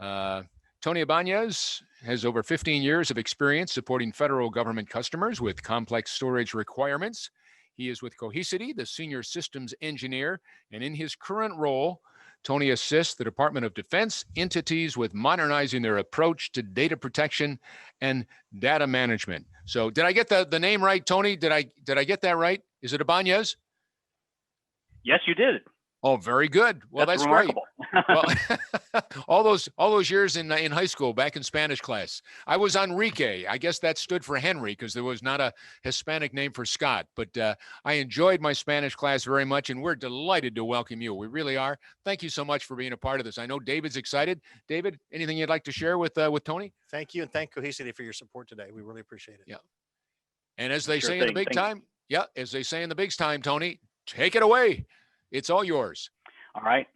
Uh, Tony Ibanez has over 15 years of experience supporting federal government customers with complex storage requirements. He is with Cohesity, the senior systems engineer, and in his current role, Tony assists the Department of Defense entities with modernizing their approach to data protection and data management. So, did I get the name right, Tony? Did I get that right? Is it Ibanez? Yes, you did. Oh, very good. Well, That's that's great. remarkable. Well, all those years in high school, back in Spanish class, I was Enrique. I guess that stood for Henry because there was not a Hispanic name for Scott. But I enjoyed my Spanish class very much, and we're delighted to welcome you. We really are. Thank you so much for being a part of this. I know David's excited. David, anything you'd like to share with Tony? Thank you, and thank Cohesity for your support today. We really appreciate it. Yeah. And as they Sure say in the thing. big time, as they say in the big time, Tony, take it away. It's all yours. All right.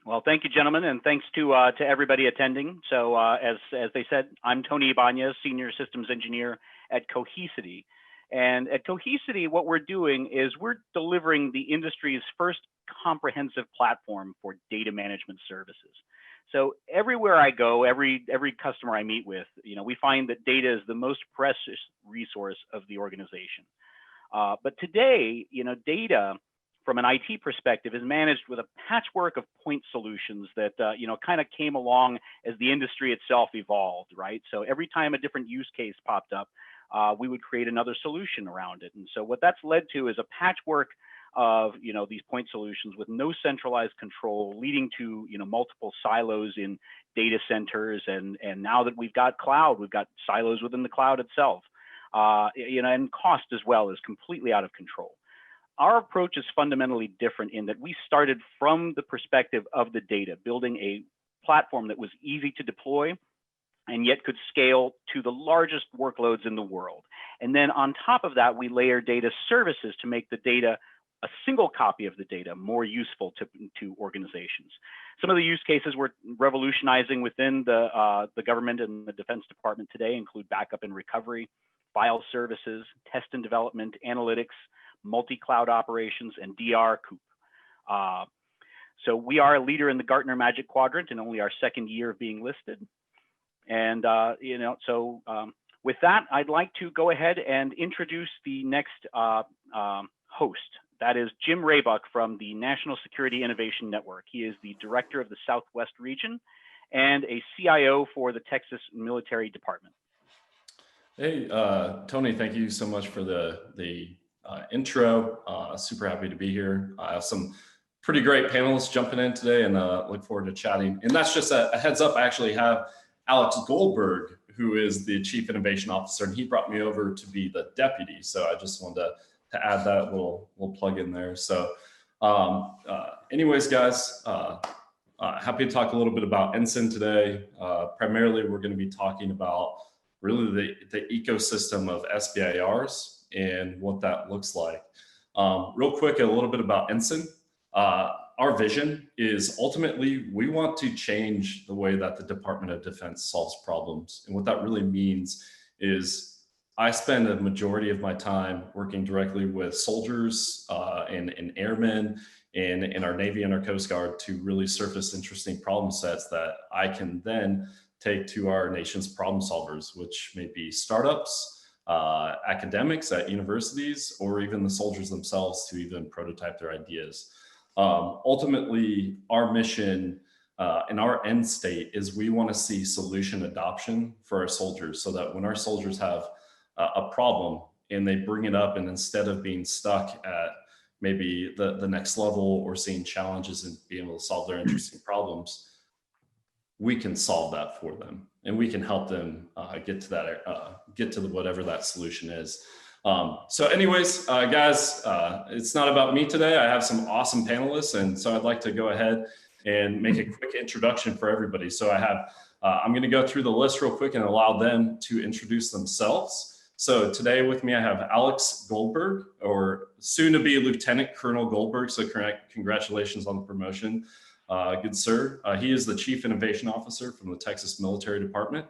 Well, thank you, gentlemen, and thanks to everybody attending. So, as they said, I'm Tony Ibanez, Senior Systems Engineer at Cohesity. And at Cohesity, what we're doing is we're delivering the industry's first comprehensive platform for data management services. So everywhere I go, every customer I meet with, we find that data is the most precious resource of the organization. But today, data from an IT perspective is managed with a patchwork of point solutions that kind of came along as the industry itself evolved, right? So every time a different use case popped up, we would create another solution around it. And so what that's led to is a patchwork of these point solutions with no centralized control, leading to multiple silos in data centers. And now that we've got cloud, we've got silos within the cloud itself. And cost as well is completely out of control. Our approach is fundamentally different in that we started from the perspective of the data, building a platform that was easy to deploy and yet could scale to the largest workloads in the world. And then on top of that, we layer data services to make the data, a single copy of the data, more useful to organizations. Some of the use cases we're revolutionizing within the government and the Defense Department today include backup and recovery, file services, test and development, analytics, multi-cloud operations, and DR COOP. So we are a leader in the Gartner Magic Quadrant in only our second year of being listed. And, with that, I'd like to go ahead and introduce the next host. That is Jim Raybuck from the National Security Innovation Network. He is the director of the Southwest region and a CIO for the Texas Military Department. Hey, Tony, thank you so much for the intro. Super happy to be here. I have some pretty great panelists jumping in today and look forward to chatting. And that's just a heads up. I actually have Alex Goldberg, who is the Chief Innovation Officer, and he brought me over to be the deputy. So I just wanted to add that little plug in there. So anyways, guys, happy to talk a little bit about Ensign today. Primarily, we're going to be talking about really the ecosystem of SBIRs and what that looks like. Real quick, a little bit about Ensign. Our vision is ultimately we want to change the way that the Department of Defense solves problems. And what that really means is I spend a majority of my time working directly with soldiers and airmen in our Navy and our Coast Guard to really surface interesting problem sets that I can then take to our nation's problem solvers, which may be startups, academics at universities, or even the soldiers themselves to even prototype their ideas. Ultimately, our mission and our end state is we want to see solution adoption for our soldiers so that when our soldiers have a problem and they bring it up, and instead of being stuck at maybe the next level or seeing challenges and being able to solve their interesting problems, we can solve that for them and we can help them get to whatever that solution is. So anyways, guys, it's not about me today. I have some awesome panelists, and so I'd like to go ahead and make a quick introduction for everybody. So I'm going to go through the list real quick and allow them to introduce themselves. So today with me, I have Alex Goldberg, or soon to be Lieutenant Colonel Goldberg. So congratulations on the promotion. Good sir. He is the Chief Innovation Officer from the Texas Military Department.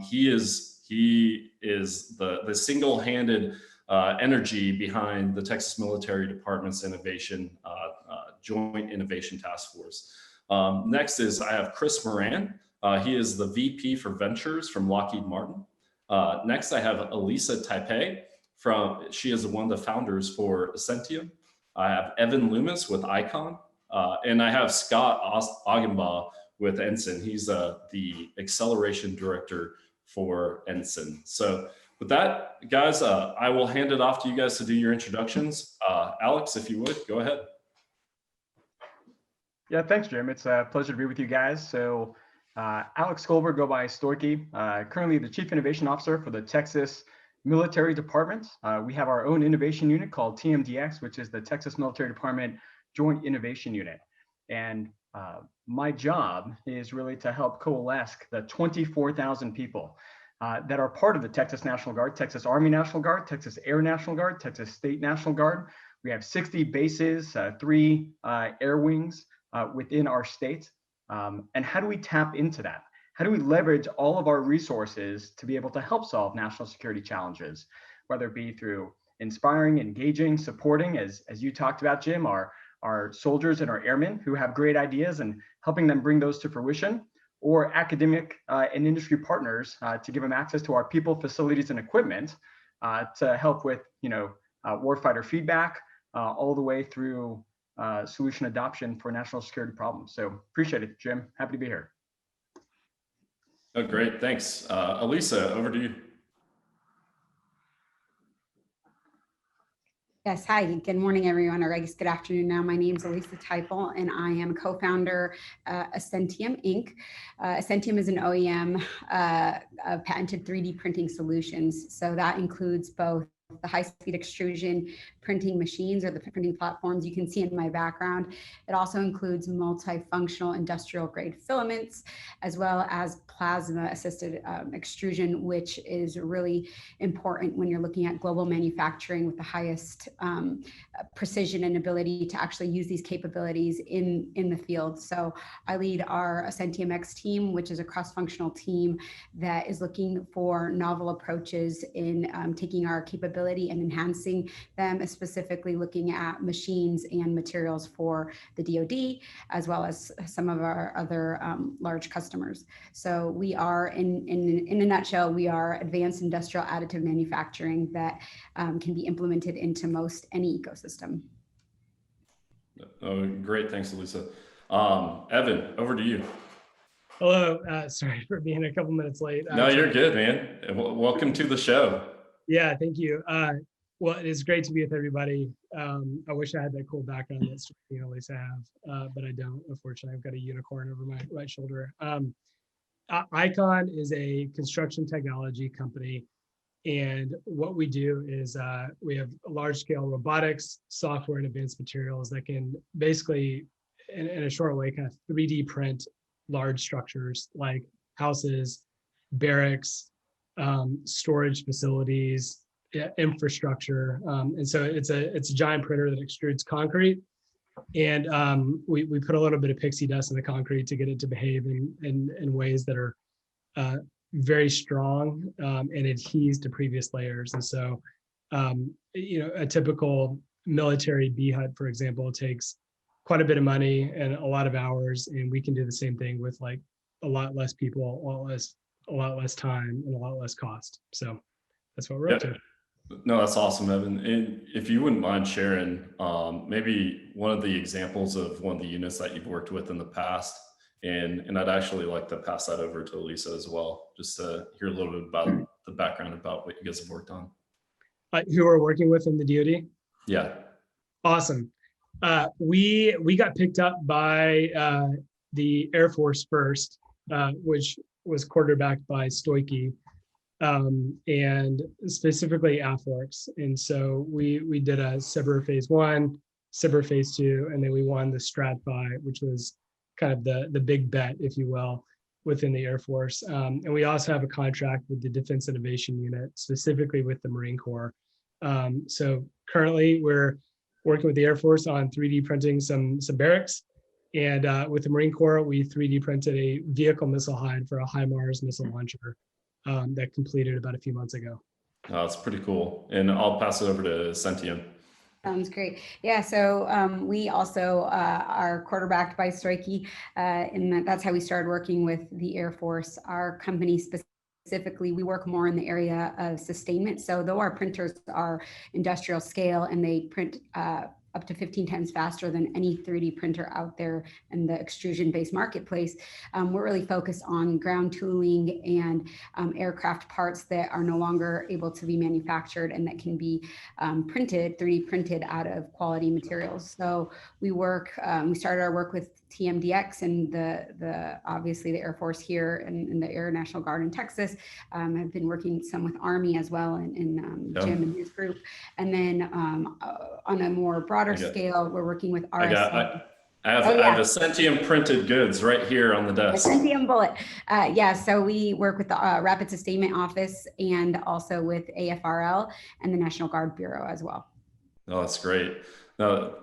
He is the single-handed energy behind the Texas Military Department's Joint Innovation Task Force. Next is I have Chris Moran. He is the VP for Ventures from Lockheed Martin. Next, I have Elisa Taipei. She is one of the founders for Ascentium. I have Evan Loomis with Icon. And I have Scott Augenbaugh with Ensign. He's the acceleration director for Ensign. So with that, guys, I will hand it off to you guys to do your introductions. Alex, if you would, go ahead. Yeah, thanks, Jim. It's a pleasure to be with you guys. So Alex Goldberg, go by Stoichi, currently the Chief Innovation Officer for the Texas Military Department. We have our own innovation unit called TMDX, which is the Texas Military Department Joint Innovation Unit. And my job is really to help coalesce the 24,000 people that are part of the Texas National Guard, Texas Army National Guard, Texas Air National Guard, Texas State National Guard. We have 60 bases, 3 air wings within our state. And how do we tap into that? How do we leverage all of our resources to be able to help solve national security challenges, whether it be through inspiring, engaging, supporting, as you talked about, Jim, our soldiers and our airmen who have great ideas and helping them bring those to fruition, or academic and industry partners to give them access to our people, facilities, and equipment to help with, warfighter feedback all the way through solution adoption for national security problems. So appreciate it, Jim. Happy to be here. Oh, great. Thanks. Elisa, over to you. Yes, hi, good morning, everyone, or I guess good afternoon now. My name is Elisa Teipel, and I am co-founder Ascentium Inc. Ascentium is an OEM of patented 3D printing solutions. So that includes both the high-speed extrusion printing machines or the printing platforms you can see in my background. It also includes multifunctional industrial grade filaments, as well as plasma assisted extrusion, which is really important when you're looking at global manufacturing with the highest precision and ability to actually use these capabilities in the field. So I lead our Ascentium X team, which is a cross-functional team that is looking for novel approaches in taking our capability and enhancing them, specifically looking at machines and materials for the DoD, as well as some of our other large customers. So we are, in a nutshell, we are advanced industrial additive manufacturing that can be implemented into most any ecosystem. Oh, great. Thanks, Elisa. Evan, over to you. Hello. Sorry for being a couple minutes late. No, you're good, man. Welcome to the show. Yeah, thank you. Well, it is great to be with everybody. I wish I had that cool background that Stoichi and Elisa have, but I don't, unfortunately. I've got a unicorn over my right shoulder. Icon is a construction technology company. And what we do is we have large scale robotics, software, and advanced materials that can basically, in a short way, kind of 3D print large structures like houses, barracks, storage facilities, infrastructure. And so it's a giant printer that extrudes concrete. And we put a little bit of pixie dust in the concrete to get it to behave in ways that are very strong and adheres to previous layers. And so, a typical military B hut, for example, takes quite a bit of money and a lot of hours, and we can do the same thing with like a lot less people, a lot less time, and a lot less cost. So that's what we're up to. No, that's awesome, Evan. And if you wouldn't mind sharing maybe one of the examples of one of the units that you've worked with in the past, and I'd actually like to pass that over to Elisa as well, just to hear a little bit about the background about what you guys have worked on. Who we're working with in the DoD? Yeah. Awesome. We got picked up by the Air Force first, which was quarterbacked by Stoichi, and specifically AFWERX. And so we did a SBIR phase 1, SBIR phase 2, and then we won the STRATFI, which was kind of the big bet, if you will, within the Air Force. And we also have a contract with the Defense Innovation Unit, specifically with the Marine Corps. So currently we're working with the Air Force on 3D printing some barracks. And with the Marine Corps, we 3D printed a vehicle missile hide for a HIMARS missile launcher that completed about a few months ago. That's pretty cool. And I'll pass it over to Ascentium. Sounds great. Yeah, so we also are quarterbacked by Stoike, and that's how we started working with the Air Force. Our company specifically, we work more in the area of sustainment. So though our printers are industrial scale and they print up to 15 times faster than any 3D printer out there in the extrusion-based marketplace, we're really focused on ground tooling and aircraft parts that are no longer able to be manufactured and that can be printed, 3D printed out of quality materials. So we started our work with TMDX and the obviously the Air Force here and the Air National Guard in Texas. I've been working some with Army as well and Jim and his group. And then on a more broader scale, we're working with RSA. I have a Centium printed goods right here on the desk. Centium bullet. Yeah, so we work with the Rapid Sustainment Office and also with AFRL and the National Guard Bureau as well. Oh, that's great. Now,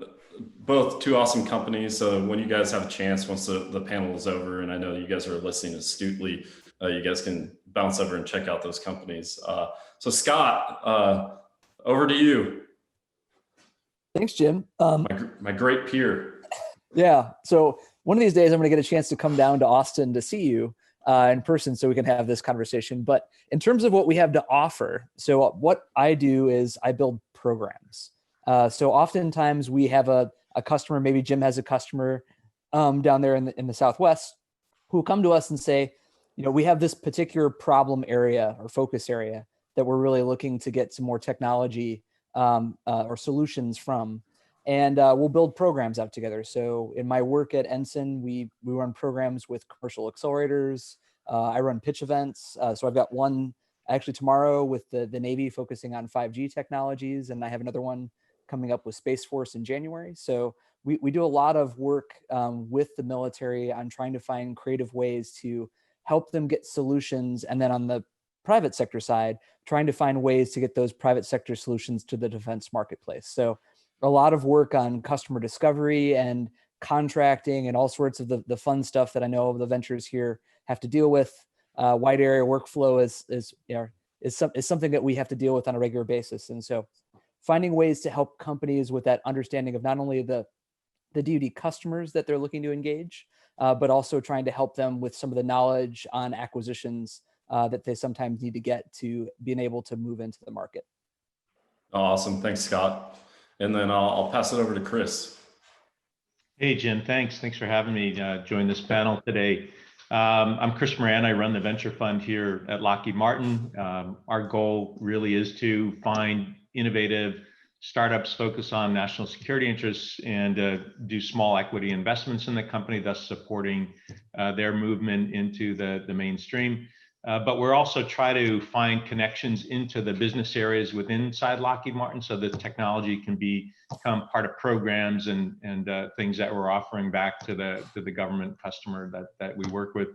both two awesome companies. So when you guys have a chance, once the panel is over, and I know you guys are listening astutely, you guys can bounce over and check out those companies. So Scott, over to you. Thanks, Jim. My great peer. Yeah. So one of these days, I'm going to get a chance to come down to Austin to see you in person so we can have this conversation. But in terms of what we have to offer, so what I do is I build programs. So oftentimes we have a customer, maybe Jim has a customer down there in the Southwest who come to us and say, we have this particular problem area or focus area that we're really looking to get some more technology or solutions from. And we'll build programs out together. So in my work at Ensign, we run programs with commercial accelerators. I run pitch events. So I've got one actually tomorrow with the Navy focusing on 5G technologies. And I have another one coming up with Space Force in January. So we do a lot of work with the military on trying to find creative ways to help them get solutions. And then on the private sector side, trying to find ways to get those private sector solutions to the defense marketplace. So a lot of work on customer discovery and contracting and all sorts of the fun stuff that I know the ventures here have to deal with. Wide area workflow is something that we have to deal with on a regular basis. And so finding ways to help companies with that understanding of not only the DoD customers that they're looking to engage, but also trying to help them with some of the knowledge on acquisitions that they sometimes need to get to being able to move into the market. Awesome. Thanks, Scott. And then I'll pass it over to Chris. Hey, Jim, thanks. Thanks for having me join this panel today. I'm Chris Moran. I run the venture fund here at Lockheed Martin. Our goal really is to find innovative startups, focus on national security interests, and do small equity investments in the company, thus supporting their movement into the mainstream. But we're also try to find connections into the business areas inside Lockheed Martin so that technology can become part of programs and things that we're offering back to the government customer that we work with.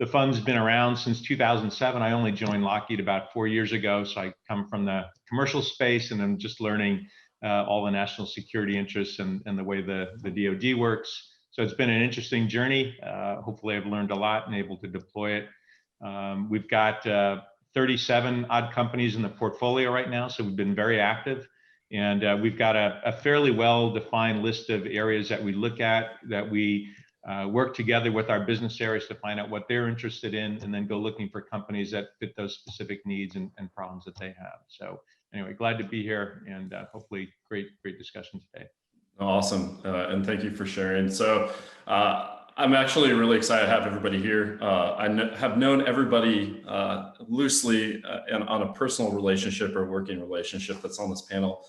The fund's been around since 2007. I only joined Lockheed about 4 years ago, so I come from the commercial space and I'm just learning all the national security interests and the way the DoD works. So it's been an interesting journey. Hopefully I've learned a lot and able to deploy it. We've got 37 odd companies in the portfolio right now, so we've been very active. And we've got a fairly well-defined list of areas that we look at, that we work together with our business areas to find out what they're interested in, and then go looking for companies that fit those specific needs and problems that they have. So anyway, glad to be here, and hopefully great discussion today. Awesome. And thank you for sharing. So I'm actually really excited to have everybody here. I have known everybody loosely and on a personal relationship or working relationship that's on this panel.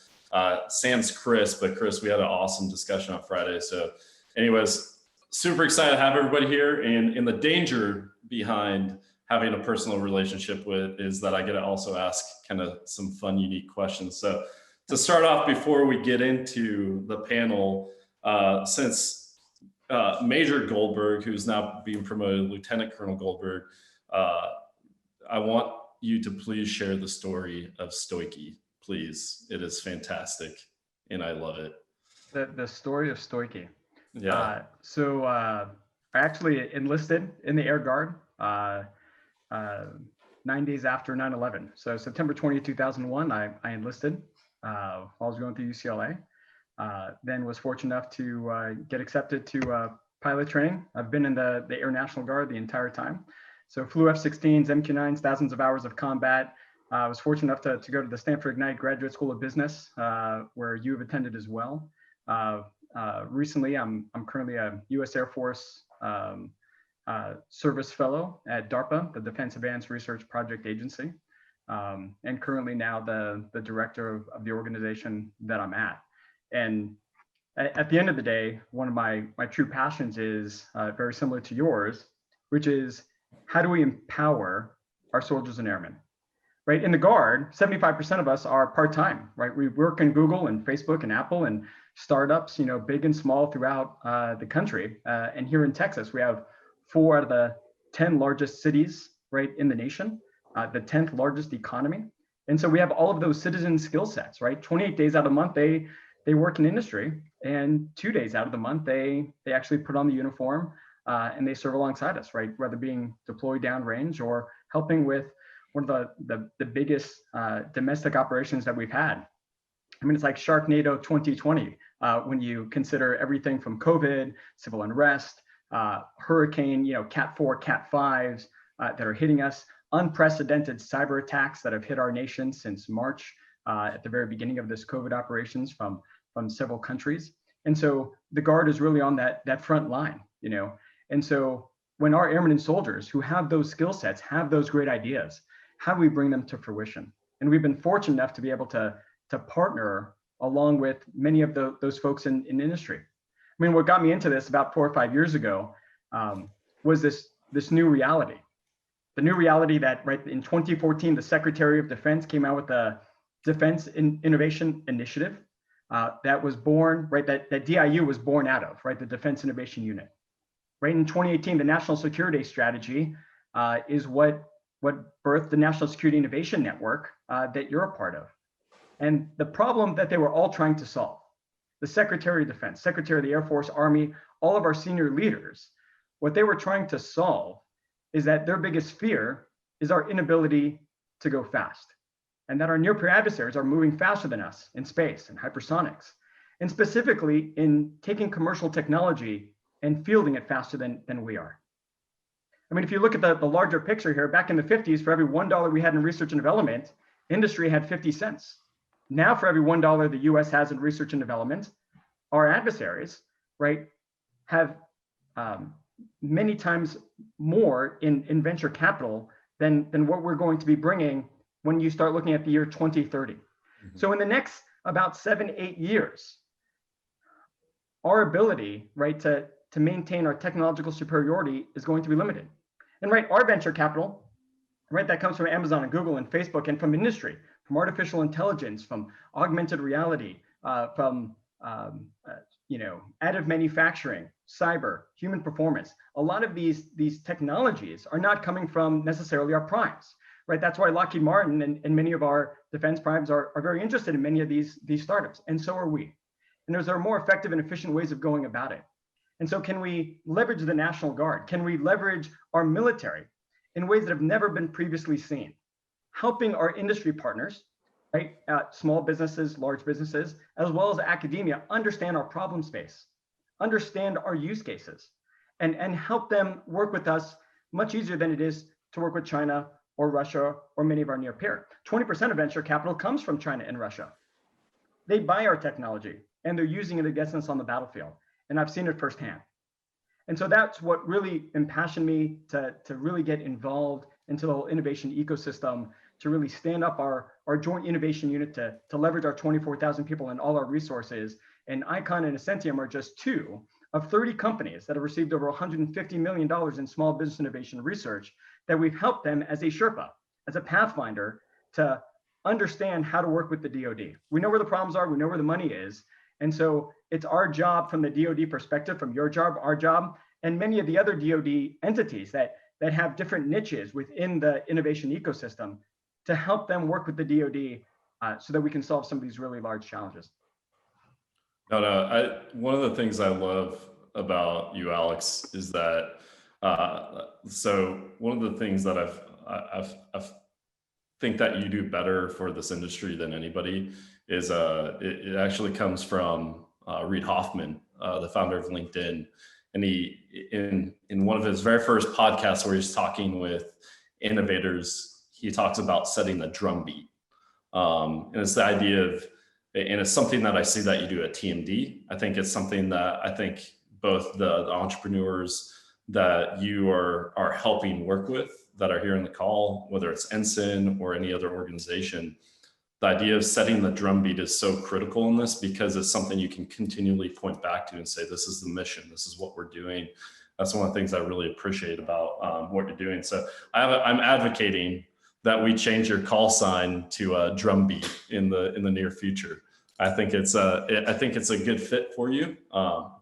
Sans Chris, but Chris, we had an awesome discussion on Friday. So anyways, super excited to have everybody here. And the danger behind having a personal relationship with is that I get to also ask kind of some fun, unique questions. So to start off, before we get into the panel, since Major Goldberg, who's now being promoted, Lieutenant Colonel Goldberg, I want you to please share the story of Stoike, please. It is fantastic, and I love it. The story of Stoike. Yeah. So I actually enlisted in the Air Guard 9 days after 9/11. So September 20, 2001, I enlisted while I was going through UCLA. then was fortunate enough to get accepted to pilot training. I've been in the Air National Guard the entire time. So flew F-16s, MQ-9s, thousands of hours of combat. I was fortunate enough to go to the Stanford Ignite Graduate School of Business, where you have attended as well. Recently, I'm currently a U.S. Air Force service fellow at DARPA, the Defense Advanced Research Project Agency, and currently now the director of the organization that I'm at. And at the end of the day, one of my true passions is very similar to yours, which is how do we empower our soldiers and airmen? Right, in the Guard, 75% of us are part-time, right? We work in Google and Facebook and Apple and startups, you know, big and small throughout the country. And here in Texas, we have 4 out of the 10 largest cities, right, in the nation, the 10th largest economy. And so we have all of those citizen skill sets, right? 28 days out of the month, they work in industry, and 2 days out of the month, they actually put on the uniform and they serve alongside us, right? Whether being deployed downrange or helping with one of the biggest domestic operations that we've had. I mean, it's like Sharknado 2020 when you consider everything from COVID, civil unrest, hurricane, you know, Cat 4, Cat 5s that are hitting us, unprecedented cyber attacks that have hit our nation since March at the very beginning of this COVID operations from several countries. And so the Guard is really on that front line, you know. And so when our airmen and soldiers who have those skill sets, have those great ideas, how do we bring them to fruition? And we've been fortunate enough to be able to partner along with many of those folks in industry. I mean, what got me into this about 4 or 5 years ago was this new reality. The new reality that right in 2014, the Secretary of Defense came out with the Defense Innovation Initiative that was born, right, that DIU was born out of, right, the Defense Innovation Unit. Right in 2018, the National Security Strategy is what birthed the National Security Innovation Network that you're a part of. And the problem that they were all trying to solve, the Secretary of Defense, Secretary of the Air Force, Army, all of our senior leaders, what they were trying to solve is that their biggest fear is our inability to go fast, and that our near-peer adversaries are moving faster than us in space and hypersonics, and specifically in taking commercial technology and fielding it faster than we are. I mean, if you look at the larger picture here, back in the 50s, for every $1 we had in research and development, industry had 50 cents. Now, for every $1 the US has in research and development, our adversaries, right, have many times more in venture capital than what we're going to be bringing when you start looking at the year 2030. Mm-hmm. So in the next about 7-8 years, our ability, right, to maintain our technological superiority is going to be limited. And right, our venture capital, right, that comes from Amazon and Google and Facebook and from industry, from artificial intelligence, from augmented reality, from you know, additive manufacturing, cyber, human performance. A lot of these technologies are not coming from necessarily our primes, right? That's why Lockheed Martin and many of our defense primes are very interested in many of these startups, and so are we. And there are more effective and efficient ways of going about it. And so can we leverage the National Guard? Can we leverage our military in ways that have never been previously seen? Helping our industry partners, right, small businesses, large businesses, as well as academia, understand our problem space, understand our use cases, and help them work with us much easier than it is to work with China or Russia or many of our near peer. 20% of venture capital comes from China and Russia. They buy our technology and they're using it against us on the battlefield. And I've seen it firsthand. And so that's what really impassioned me to really get involved into the whole innovation ecosystem, to really stand up our joint innovation unit to leverage our 24,000 people and all our resources. And Icon and Ascentium are just 2 of 30 companies that have received over $150 million in small business innovation research that we've helped them as a Sherpa, as a pathfinder, to understand how to work with the DoD. We know where the problems are, we know where the money is. And so it's our job from the DoD perspective, from your job, our job, and many of the other DoD entities that have different niches within the innovation ecosystem to help them work with the DoD so that we can solve some of these really large challenges. No, one of the things I love about you, Alex, is that, so one of the things that I think that you do better for this industry than anybody is it actually comes from Reid Hoffman, the founder of LinkedIn. And he, in one of his very first podcasts where he's talking with innovators, he talks about setting the drumbeat. And it's the idea of, and it's something that I see that you do at TMD. I think it's something that I think both the entrepreneurs that you are helping work with that are here in the call, whether it's Ensign or any other organization, the idea of setting the drumbeat is so critical in this because it's something you can continually point back to and say, this is the mission, this is what we're doing. That's one of the things I really appreciate about what you're doing. So I'm advocating that we change your call sign to a drumbeat in the near future. I think it's a good fit for you,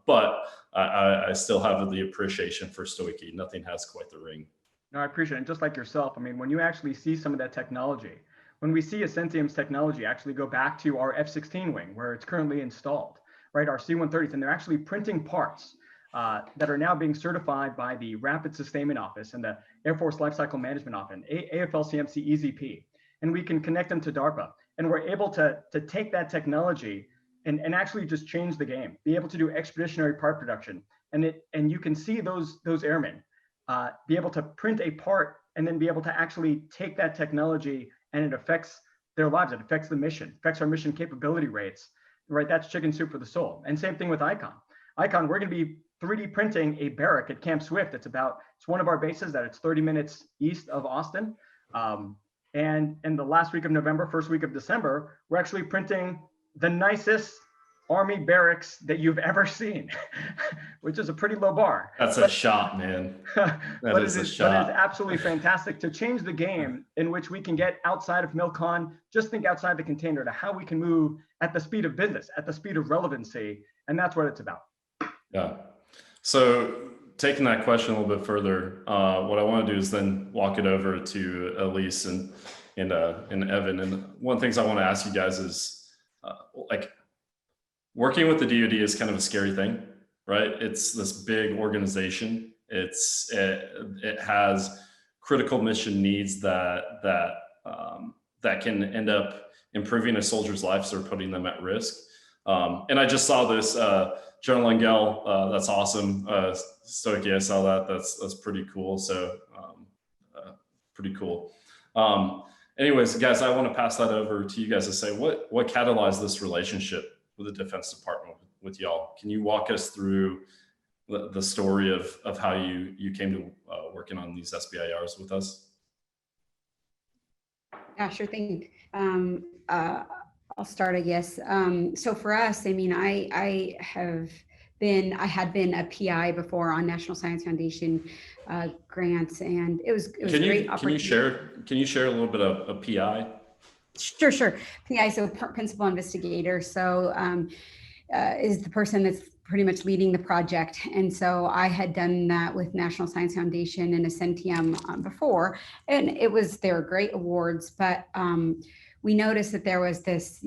but I still have the appreciation for Stoichi. Nothing has quite the ring. No, I appreciate it. And just like yourself, I mean, when you actually see some of that technology, when we see Ascentium's technology actually go back to our F-16 wing, where it's currently installed, right, our C-130s, and they're actually printing parts that are now being certified by the Rapid Sustainment Office and the Air Force Lifecycle Management Office, AFL-CMC EZP, and we can connect them to DARPA. And we're able to take that technology and actually just change the game, be able to do expeditionary part production. And you can see those airmen be able to print a part and then be able to actually take that technology and it affects their lives. It affects the mission, affects our mission capability rates, right? That's chicken soup for the soul. And same thing with Icon. Icon, we're going to be 3D printing a barrack at Camp Swift. It's one of our bases that it's 30 minutes east of Austin. And in the last week of November, first week of December, we're actually printing the nicest Army barracks that you've ever seen, which is a pretty low bar. That's a shot, man. That is a shot. But it's absolutely fantastic to change the game in which we can get outside of Milcon, just think outside the container to how we can move at the speed of business, at the speed of relevancy. And that's what it's about. Yeah. So taking that question a little bit further, what I want to do is then walk it over to Elise and Evan. And one of the things I want to ask you guys is like, working with the DoD is kind of a scary thing, right? It's this big organization. It has critical mission needs that can end up improving a soldier's lives or putting them at risk. And I just saw this, General Engel, that's awesome. Stoichi, I saw that. That's pretty cool. So pretty cool. Anyways, guys, I want to pass that over to you guys to say what catalyzed this relationship with the Defense Department with y'all. Can you walk us through the story of how you came to working on these SBIRs with us? Yeah, sure thing. I'll start, I guess. So for us, I mean, I had been a PI before on National Science Foundation grants, and it was a great opportunity. Can you share a little bit of a PI? Sure. PI, so principal investigator. So is the person that's pretty much leading the project. And so I had done that with National Science Foundation and Ascentium before, and they were great awards, but we noticed that there was this,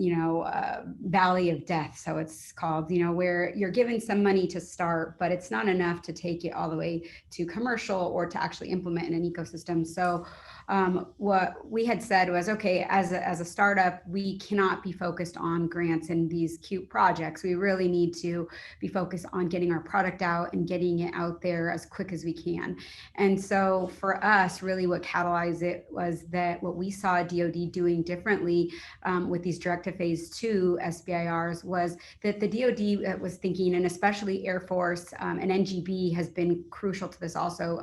valley of death. So it's called, where you're given some money to start, but it's not enough to take it all the way to commercial or to actually implement in an ecosystem. So what we had said was, okay, as a startup, we cannot be focused on grants and these cute projects. We really need to be focused on getting our product out and getting it out there as quick as we can. And so for us, really what catalyzed it was that what we saw DoD doing differently with these directive phase 2 SBIRs was that the DoD was thinking, and especially Air Force and NGB has been crucial to this also,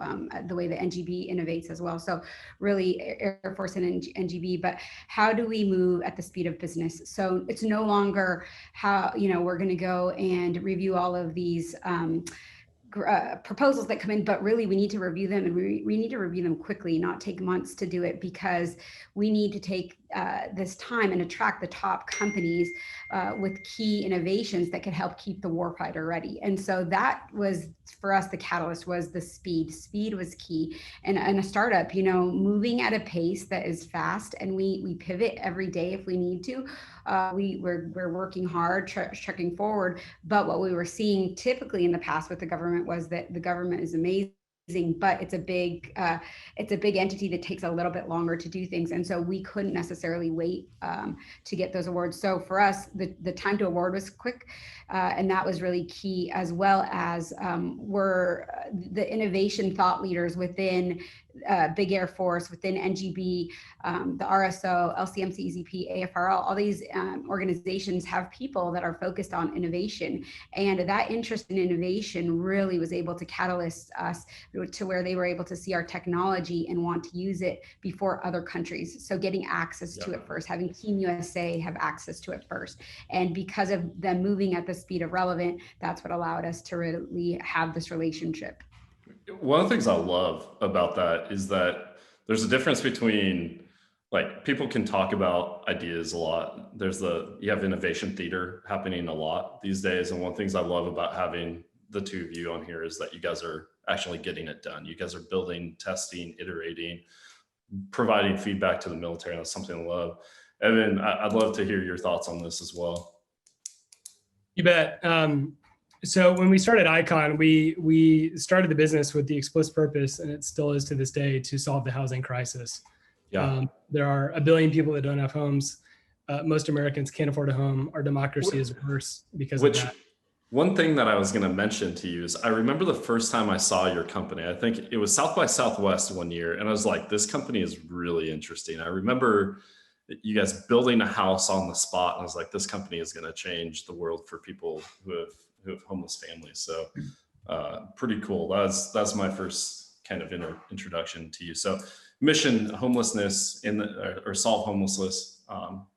the way that NGB innovates as well. So really Air Force and NGB, but how do we move at the speed of business? So it's no longer how, we're going to go and review all of these proposals that come in, but really we need to review them, and we need to review them quickly, not take months to do it, because we need to take this time and attract the top companies with key innovations that could help keep the warfighter ready. And so that was, for us, the catalyst was the speed. Speed was key. And a startup, moving at a pace that is fast, and we pivot every day if we need to. We're working hard, trucking forward. But what we were seeing typically in the past with the government was that the government is amazing but it's a big entity that takes a little bit longer to do things. And so we couldn't necessarily wait to get those awards. So for us, the time to award was quick. And that was really key, as well as we're the innovation thought leaders within Big Air Force, within NGB, the RSO, LCMC, EZP, AFRL, all these organizations have people that are focused on innovation. And that interest in innovation really was able to catalyst us to where they were able to see our technology and want to use it before other countries. So getting access to it first, having Team USA have access to it first. And because of them moving at the speed of relevant, that's what allowed us to really have this relationship. One of the things I love about that is that there's a difference between, like, people can talk about ideas a lot. You have innovation theater happening a lot these days. And one of the things I love about having the two of you on here is that you guys are actually getting it done. You guys are building, testing, iterating, providing feedback to the military. And that's something I love. Evan, I'd love to hear your thoughts on this as well. You bet. So when we started Icon, we started the business with the explicit purpose, and it still is to this day, to solve the housing crisis. Yeah. There are 1 billion people that don't have homes. Most Americans can't afford a home. Our democracy is worse because of that. One thing that I was going to mention to you is I remember the first time I saw your company. I think it was South by Southwest one year, and I was like, this company is really interesting. I remember you guys building a house on the spot, and I was like, this company is going to change the world for people who have homeless families. So pretty cool. That's my first kind of introduction to you. So mission homelessness or solve homelessness.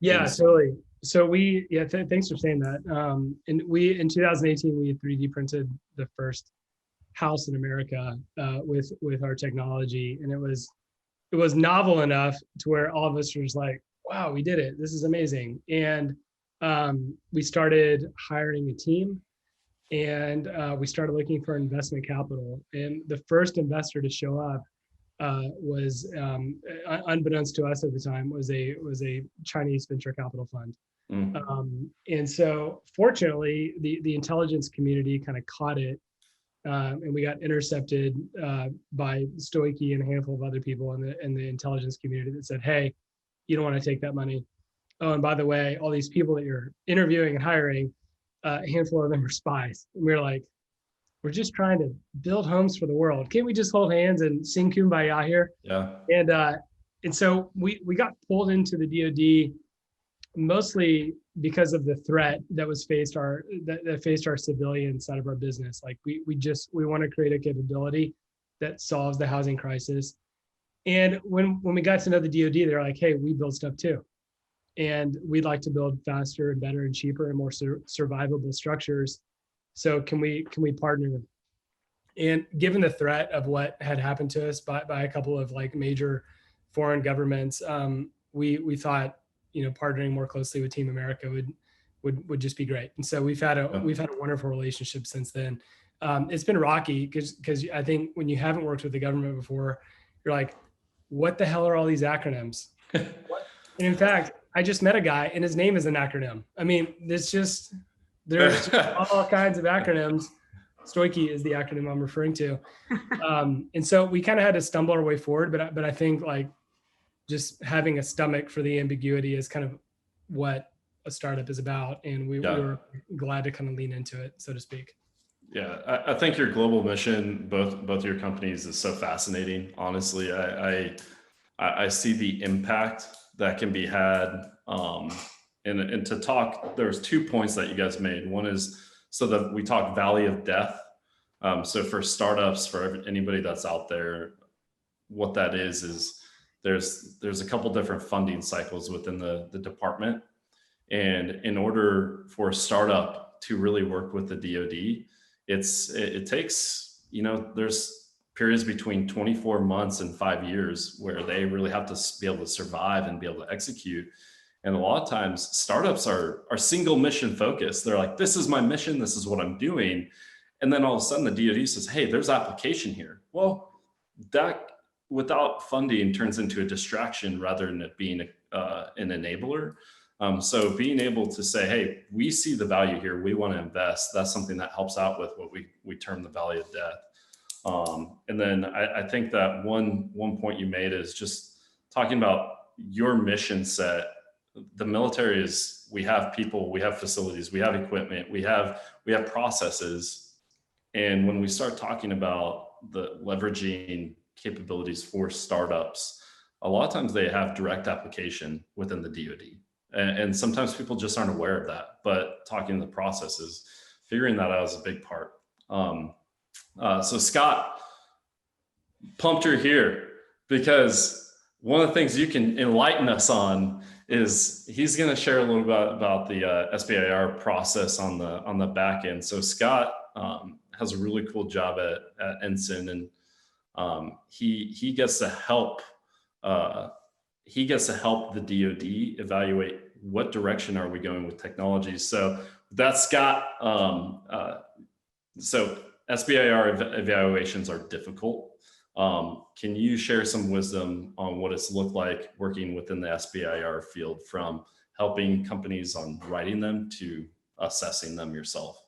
Yeah, totally. So thanks for saying that. And in 2018, we 3D printed the first house in America with our technology. And it was novel enough to where all of us were just like, wow, we did it. This is amazing. And we started hiring a team, and we started looking for investment capital. And the first investor to show up was, unbeknownst to us at the time, was a Chinese venture capital fund. And so fortunately, the intelligence community kind of caught it, and we got intercepted by Stoichi and a handful of other people in the intelligence community that said, hey, you don't want to take that money. Oh, and by the way, all these people that you're interviewing and hiring, a handful of them are spies. And we were like, we're just trying to build homes for the world. Can't we just hold hands and sing Kumbaya here? Yeah. And so we got pulled into the DoD mostly because of the threat that faced our civilian side of our business. Like we want to create a capability that solves the housing crisis. And when we got to know the DoD, they're like, hey, we build stuff too. And we'd like to build faster and better and cheaper and more survivable structures. So can we partner? And given the threat of what had happened to us by a couple of like major foreign governments, we thought, partnering more closely with Team America would just be great. And so we've had a wonderful relationship since then. It's been rocky because I think when you haven't worked with the government before, you're like, what the hell are all these acronyms? And in fact, I just met a guy and his name is an acronym. I mean, there's just all kinds of acronyms. Stoichi is the acronym I'm referring to. And so we kind of had to stumble our way forward, but I think like just having a stomach for the ambiguity is kind of what a startup is about. And we were glad to kind of lean into it, so to speak. Yeah, I think your global mission, both your companies, is so fascinating. Honestly, I see the impact that can be had. And to talk, there's 2 points that you guys made. One is so that we talk valley of death. So for startups, for anybody that's out there, what that is there's a couple different funding cycles within the department. And in order for a startup to really work with the DoD, it takes, there's periods between 24 months and 5 years where they really have to be able to survive and be able to execute. And a lot of times startups are single mission focused. They're like, this is my mission. This is what I'm doing. And then all of a sudden the DoD says, hey, there's application here. Well, that without funding turns into a distraction rather than it being an enabler. So being able to say, hey, we see the value here, we want to invest, that's something that helps out with what we term the valley of death. And then I think that one point you made is just talking about your mission set. The military is, we have people, we have facilities, we have equipment, we have processes. And when we start talking about the leveraging capabilities for startups, a lot of times they have direct application within the DoD. And sometimes people just aren't aware of that, but talking the processes, figuring that out is a big part. So Scott, pumped you're here, because one of the things you can enlighten us on is he's going to share a little bit about the SBIR process on the back end. So Scott has a really cool job at Ensign, and he gets to help the DoD evaluate what direction are we going with technology. So that's Scott. So SBIR evaluations are difficult. Can you share some wisdom on what it's looked like working within the SBIR field, from helping companies on writing them to assessing them yourself?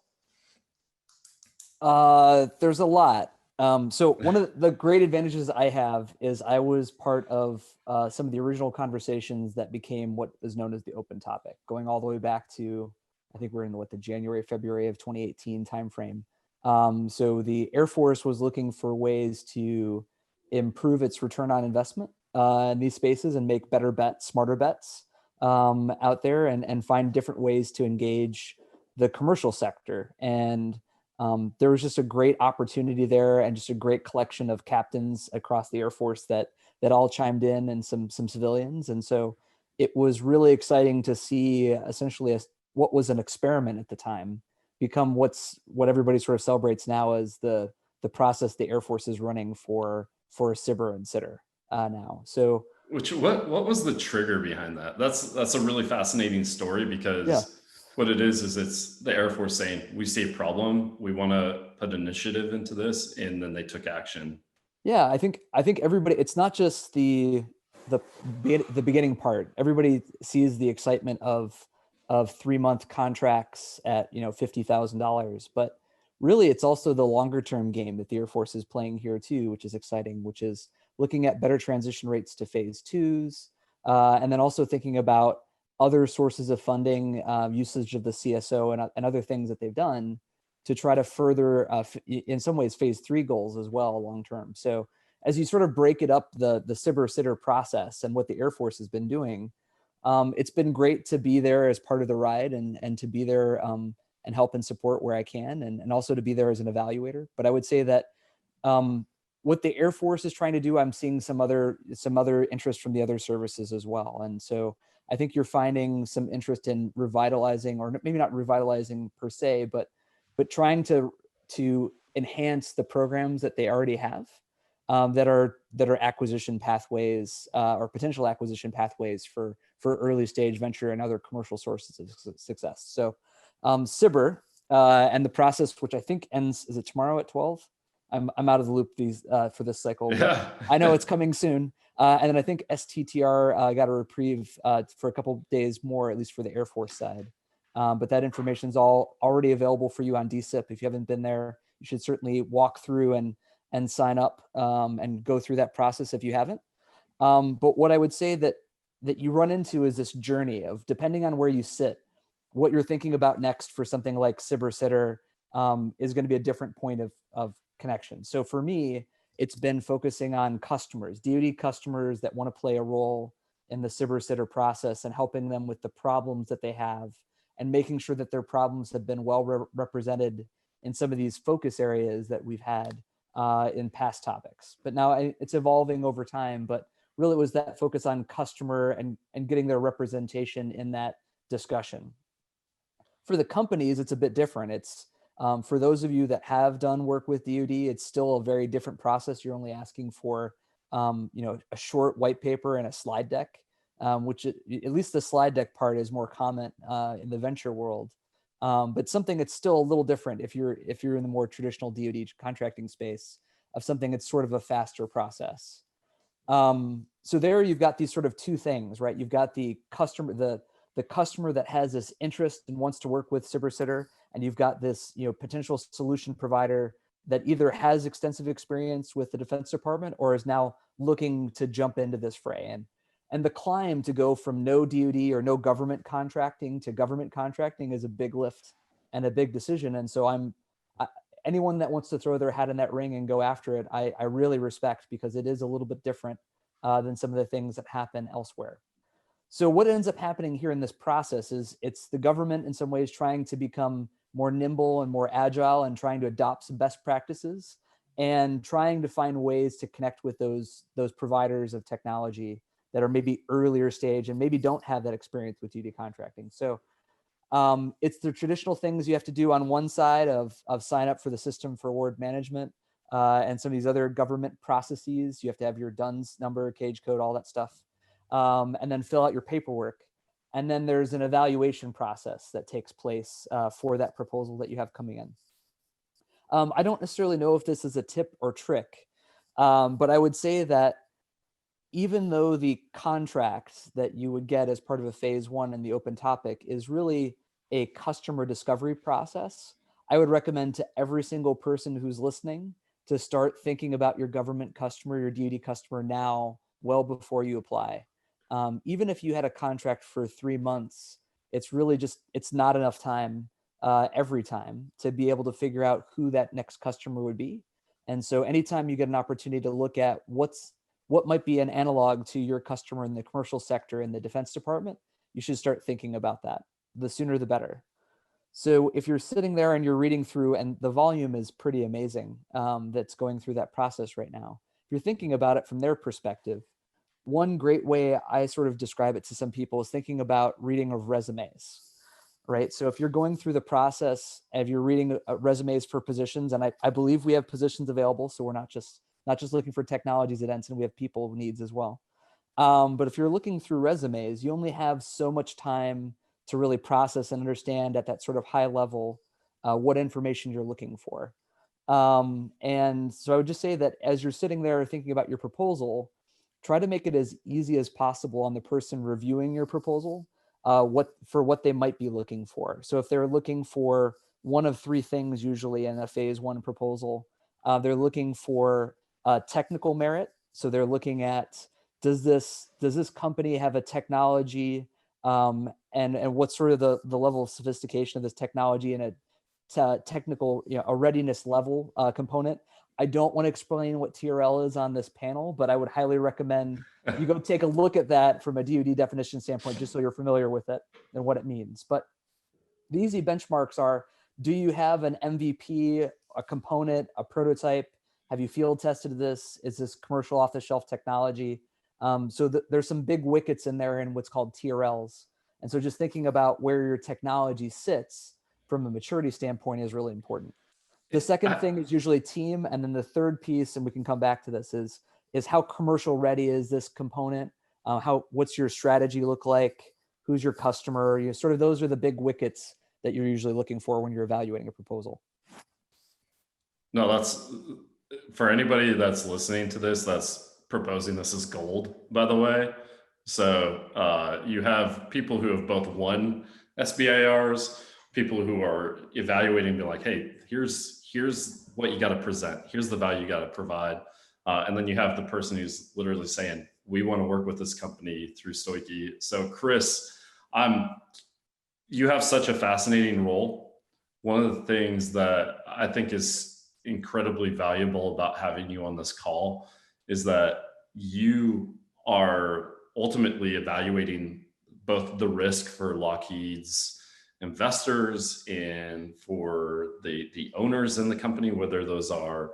There's a lot. So one of the great advantages I have is I was part of some of the original conversations that became what is known as the open topic, going all the way back to, I think we're in the January, February of 2018 timeframe. So the Air Force was looking for ways to improve its return on investment in these spaces and make better bets, smarter bets out there, and find different ways to engage the commercial sector. And there was just a great opportunity there, and just a great collection of captains across the Air Force that all chimed in, and some civilians. And so it was really exciting to see essentially what was an experiment at the time become what everybody sort of celebrates now as the process the Air Force is running for SBIR and SITR now. So what was the trigger behind that? That's a really fascinating story, because what it is it's the Air Force saying, we see a problem, we want to put initiative into this, and then they took action. Yeah, I think everybody, it's not just the beginning part. Everybody sees the excitement of 3-month contracts at $50,000, but really it's also the longer term game that the Air Force is playing here too, which is exciting, which is looking at better transition rates to phase 2s, and then also thinking about other sources of funding, usage of the CSO and other things that they've done to try to further, in some ways, phase 3 goals as well long term. So as you sort of break it up, the SBIR SITR process and what the Air Force has been doing, it's been great to be there as part of the ride, and to be there and help and support where I can, and also to be there as an evaluator. But I would say that what the Air Force is trying to do, I'm seeing some other interest from the other services as well. And so I think you're finding some interest in revitalizing, or maybe not revitalizing per se, but trying to enhance the programs that they already have, that are acquisition pathways, or potential acquisition pathways for early stage venture and other commercial sources of success. So SBIR and the process, which I think ends, is it tomorrow at 12? I'm out of the loop for this cycle, but I know it's coming soon. And then I think STTR got a reprieve for a couple of days more, at least for the Air Force side. But that information is all already available for you on DSIP. If you haven't been there, you should certainly walk through and sign up and go through that process if you haven't. But what I would say that you run into is this journey of, depending on where you sit, what you're thinking about next for something like SBIR SITR is going to be a different point of connection. So for me, it's been focusing on customers, DoD customers that want to play a role in the SBIR SITR process, and helping them with the problems that they have, and making sure that their problems have been well represented in some of these focus areas that we've had in past topics. But now it's evolving over time, but really it was that focus on customer and getting their representation in that discussion. For the companies, it's a bit different. It's for those of you that have done work with DoD, it's still a very different process. You're only asking for a short white paper and a slide deck, which at least the slide deck part is more common in the venture world. But something that's still a little different if you're in the more traditional DoD contracting space, of something that's sort of a faster process. So there you've got these sort of two things, right? You've got the customer, the customer that has this interest and wants to work with SBIR SITR, and you've got this potential solution provider that either has extensive experience with the Defense Department or is now looking to jump into this fray. And the climb to go from no DoD or no government contracting to government contracting is a big lift and a big decision. And so anyone that wants to throw their hat in that ring and go after it, I really respect, because it is a little bit different than some of the things that happen elsewhere. So what ends up happening here in this process is it's the government in some ways trying to become more nimble and more agile and trying to adopt some best practices and trying to find ways to connect with those providers of technology that are maybe earlier stage and maybe don't have that experience with DoD contracting. So it's the traditional things you have to do on one side of sign up for the system for award management and some of these other government processes. You have to have your DUNS number, cage code, all that stuff, and then fill out your paperwork. And then there's an evaluation process that takes place for that proposal that you have coming in. I don't necessarily know if this is a tip or trick, but I would say that even though the contract that you would get as part of a phase one in the open topic is really a customer discovery process, I would recommend to every single person who's listening to start thinking about your government customer, your DoD customer now, well before you apply. Even if you had a contract for 3 months, it's really just, it's not enough time every time to be able to figure out who that next customer would be. And so anytime you get an opportunity to look at what might be an analog to your customer in the commercial sector in the Defense Department, you should start thinking about that. The sooner the better. So if you're sitting there and you're reading through, and the volume is pretty amazing that's going through that process right now, if you're thinking about it from their perspective, one great way I sort of describe it to some people is thinking about reading of resumes, right? So if you're going through the process, if you're reading resumes for positions, and I believe we have positions available, so we're not just looking for technologies at Ensign, we have people needs as well. But if you're looking through resumes, you only have so much time to really process and understand at that sort of high level what information you're looking for. And so I would just say that as you're sitting there thinking about your proposal, try to make it as easy as possible on the person reviewing your proposal, what they might be looking for. So if they're looking for one of three things usually in a phase one proposal, they're looking for technical merit. So they're looking at, does this company have a technology and what's sort of the level of sophistication of this technology and a technical, a readiness level component. I don't want to explain what TRL is on this panel, but I would highly recommend you go take a look at that from a DoD definition standpoint, just so you're familiar with it and what it means. But the easy benchmarks are, do you have an MVP, a component, a prototype? Have you field tested this? Is this commercial off-the-shelf technology? So there's some big wickets in there in what's called TRLs. And so just thinking about where your technology sits from a maturity standpoint is really important. The second thing is usually team. And then the third piece, and we can come back to this, is how commercial ready is this component? What's your strategy look like? Who's your customer? Sort of those are the big wickets that you're usually looking for when you're evaluating a proposal. No, that's, for anybody that's listening to this, that's proposing this is gold, by the way. So you have people who have both won SBIRs, people who are evaluating, be like, hey, here's what you got to present. Here's the value you got to provide. And then you have the person who's literally saying, we want to work with this company through Stoiki. So Chris, you have such a fascinating role. One of the things that I think is incredibly valuable about having you on this call is that you are ultimately evaluating both the risk for Lockheed's investors and for the owners in the company, whether those are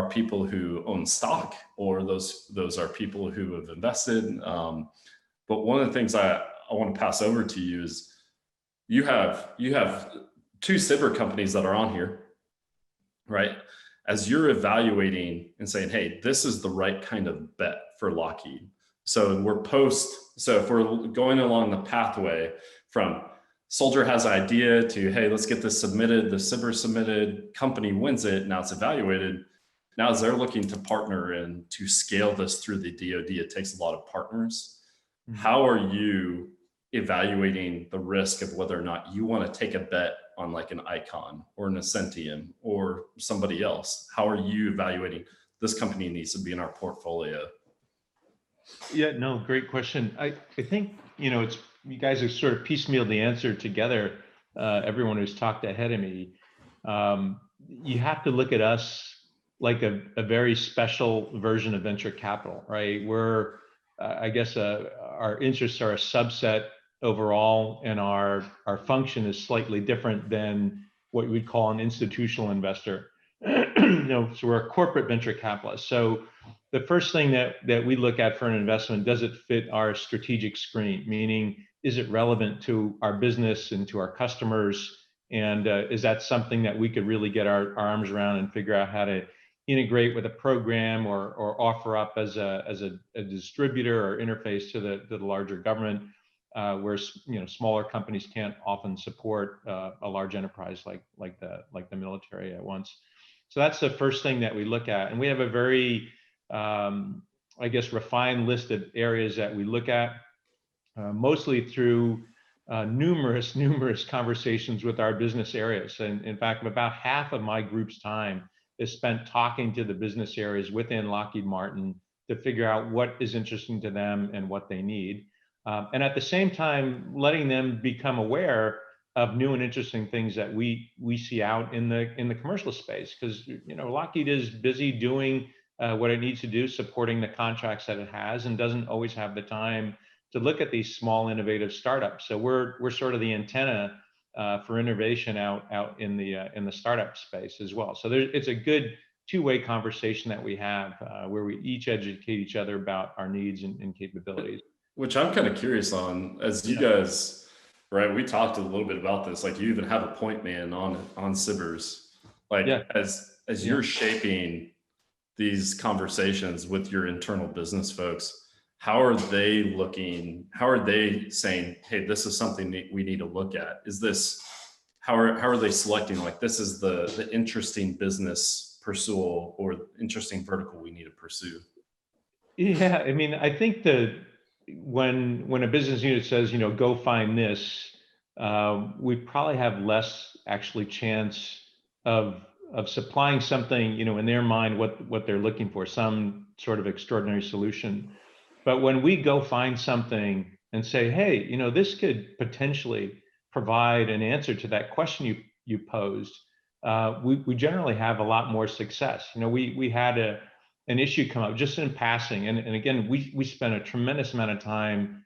people who own stock or those are people who have invested. But one of the things I want to pass over to you is you have two SBIR companies that are on here, right? As you're evaluating and saying, hey, this is the right kind of bet for Lockheed. So if we're going along the pathway from soldier has an idea to, hey, let's get this submitted, the SBIR submitted, company wins it, now it's evaluated. Now as they're looking to partner and to scale this through the DoD, it takes a lot of partners. Mm-hmm. How are you evaluating the risk of whether or not you want to take a bet on like an Icon or an Ascentium or somebody else? How are you evaluating this company needs to be in our portfolio? Yeah, no, great question. I think, it's, you guys have sort of piecemealed the answer together. Everyone who's talked ahead of me, you have to look at us like a very special version of venture capital, right? We're, I guess, our interests are a subset overall, and our function is slightly different than what we'd call an institutional investor. So we're a corporate venture capitalist. So the first thing that we look at for an investment, does it fit our strategic screen? Meaning, is it relevant to our business and to our customers? And is that something that we could really get our arms around and figure out how to integrate with a program or offer up as a distributor or interface to the larger government, where smaller companies can't often support a large enterprise like the military at once. So that's the first thing that we look at, and we have a very I guess refined list of areas that we look at, mostly through numerous conversations with our business areas. And in fact, about half of my group's time is spent talking to the business areas within Lockheed Martin to figure out what is interesting to them and what they need. And at the same time, letting them become aware of new and interesting things that we see out in the commercial space. Because Lockheed is busy doing what it needs to do, supporting the contracts that it has, and doesn't always have the time to look at these small innovative startups. So we're sort of the antenna for innovation out in the startup space as well. So it's a good two-way conversation that we have, where we each educate each other about our needs and capabilities. Which I'm kind of curious on, as you guys, right? We talked a little bit about this. Like, you even have a point man on SBIRS. Like, as you're shaping these conversations with your internal business folks, how are they looking? How are they saying, hey, this is something that we need to look at? Is this, how are they selecting, like, this is the interesting business pursuit or interesting vertical we need to pursue? Yeah, I mean, I think that when a business unit says, go find this, we probably have less actually chance of supplying something, in their mind, what they're looking for, some sort of extraordinary solution. But when we go find something and say, hey, this could potentially provide an answer to that question you posed, we generally have a lot more success. We had an issue come up just in passing, and again, we spent a tremendous amount of time